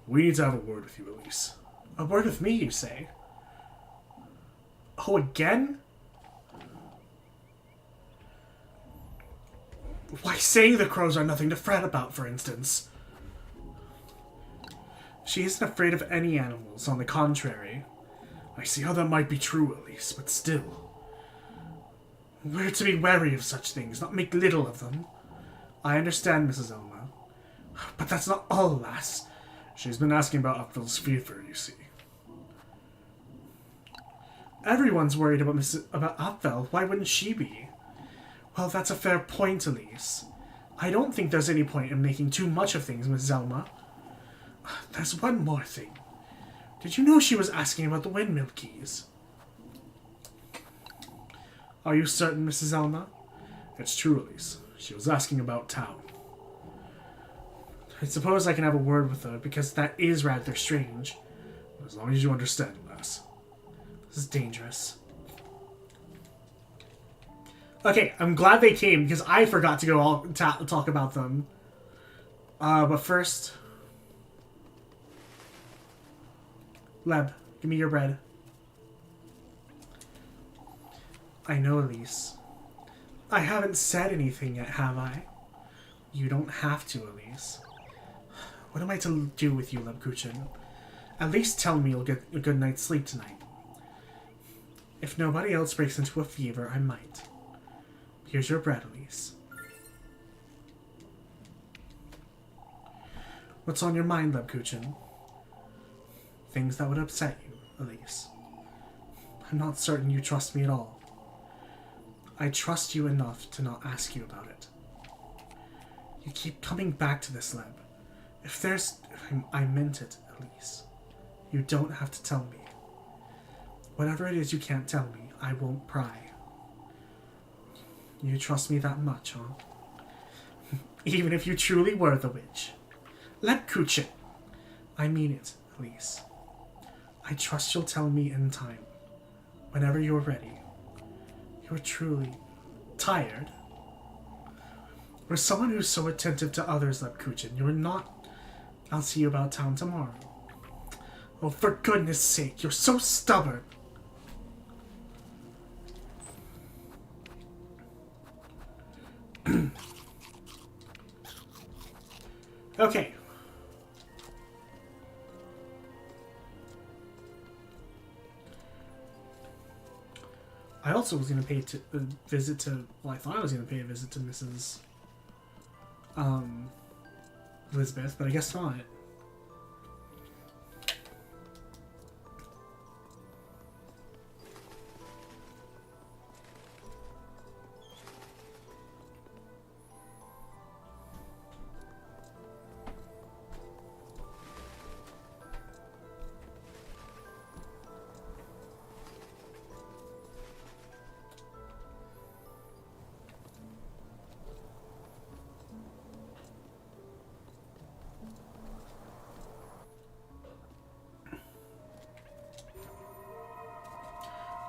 Speaker 3: We need to have a word with you, Elise. A word with me, you say? Oh, again? Why, saying the crows are nothing to fret about, for instance. She isn't afraid of any animals, on the contrary. I see how that might be true, Elise, but still. We're to be wary of such things, not make little of them. I understand, Mrs. Elma. But that's not all, lass. She's been asking about Upville's fever, you see. Everyone's worried about Upville. Why wouldn't she be? Well, that's a fair point, Elise. I don't think there's any point in making too much of things, Mrs. Elma. There's one more thing. Did you know she was asking about the windmill keys? Are you certain, Mrs. Elma? It's true, Elise. She was asking about town. I suppose I can have a word with her, because that is rather strange. As long as you understand, lass. This is dangerous. Okay, I'm glad they came, because I forgot to go talk about them. But first... Leb, give me your bread. I know, Elise. I haven't said anything yet, have I? You don't have to, Elise. What am I to do with you, Lebkuchen? At least tell me you'll get a good night's sleep tonight. If nobody else breaks into a fever, I might. Here's your bread, Elise. What's on your mind, Lebkuchen? Things that would upset you, Elise. I'm not certain you trust me at all. I trust you enough to not ask you about it. You keep coming back to this, Leb. If there's... I meant it, Elise. You don't have to tell me. Whatever it is you can't tell me, I won't pry. You trust me that much, huh? Even if you truly were the witch. Lebkuchen! I mean it, Elise. I trust you'll tell me in time. Whenever you're ready. You're truly tired. For someone who's so attentive to others, Lebkuchen, you're not... I'll see you about town tomorrow. Oh, for goodness sake, you're so stubborn. Okay. I also was going to pay a visit to... Well, I thought I was going to pay a visit to Mrs. Elizabeth, but I guess not.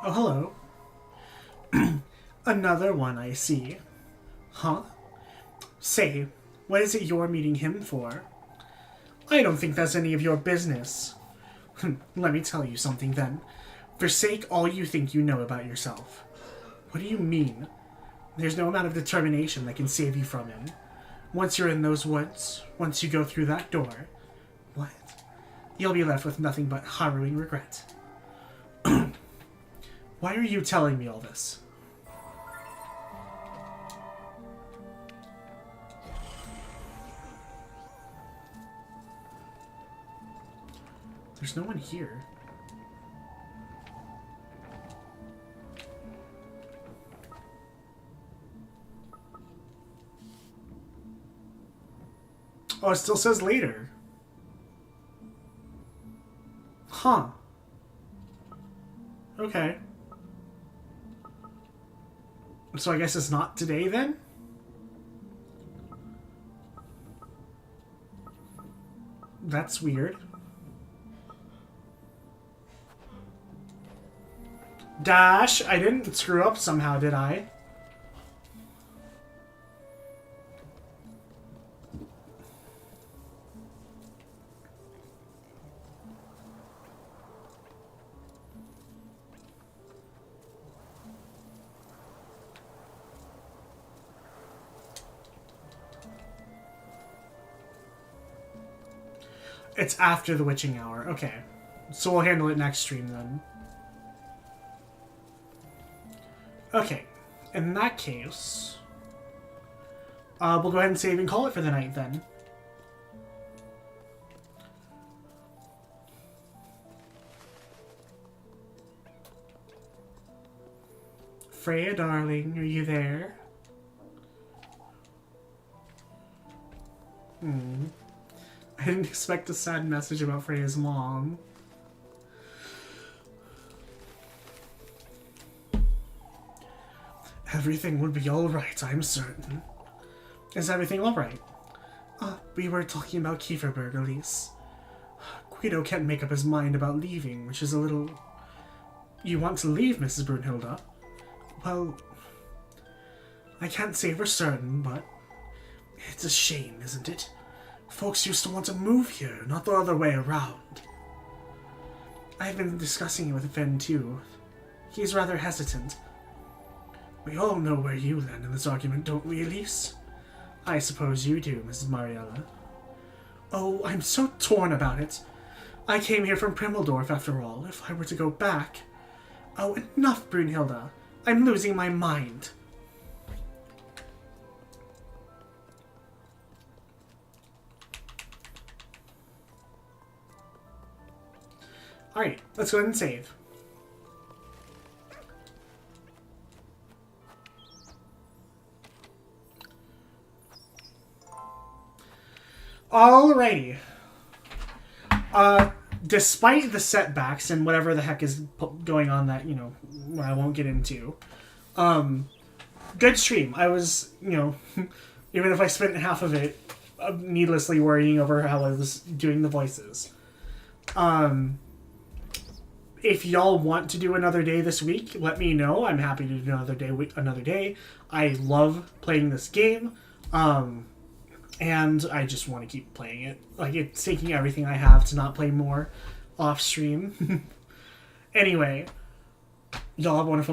Speaker 3: Oh, hello. Another one, I see. Huh? Say, what is it you're meeting him for? I don't think that's any of your business. Let me tell you something, then. Forsake all you think you know about yourself. What do you mean? There's no amount of determination that can save you from him. Once you're in those woods, once you go through that door, what? You'll be left with nothing but harrowing regret. Why are you telling me all this? There's no one here. Oh, it still says later. Huh. Okay. So I guess it's not today then? That's weird. Dash, I didn't screw up somehow, did I? It's after the witching hour. Okay. So we'll handle it next stream then. Okay. In that case, we'll go ahead and save and call it for the night then. Freya, darling, are you there? I didn't expect a sad message about Freya's mom. Everything would be alright, I'm certain. Is everything alright? We were talking about Kieferberg, Elise. Guido can't make up his mind about leaving, which is a little... You want to leave, Mrs. Brunhilde? Well, I can't say for certain, but it's a shame, isn't it? Folks used to want to move here, not the other way around. I've been discussing it with Finn, too. He's rather hesitant. We all know where you land in this argument, don't we, Elise? I suppose you do, Mrs. Mariella. Oh, I'm so torn about it. I came here from Primmeldorf, after all. If I were to go back, Oh, enough, Brunhilde. I'm losing my mind. Alright, let's go ahead and save. Alrighty. Despite the setbacks and whatever the heck is going on that, you know, I won't get into, good stream. I was, you know, even if I spent half of it needlessly worrying over how I was doing the voices. If y'all want to do another day this week, let me know. I'm happy to do another day. I love playing this game. And I just want to keep playing it. Like, it's taking everything I have to not play more off stream. Anyway, y'all have a wonderful night.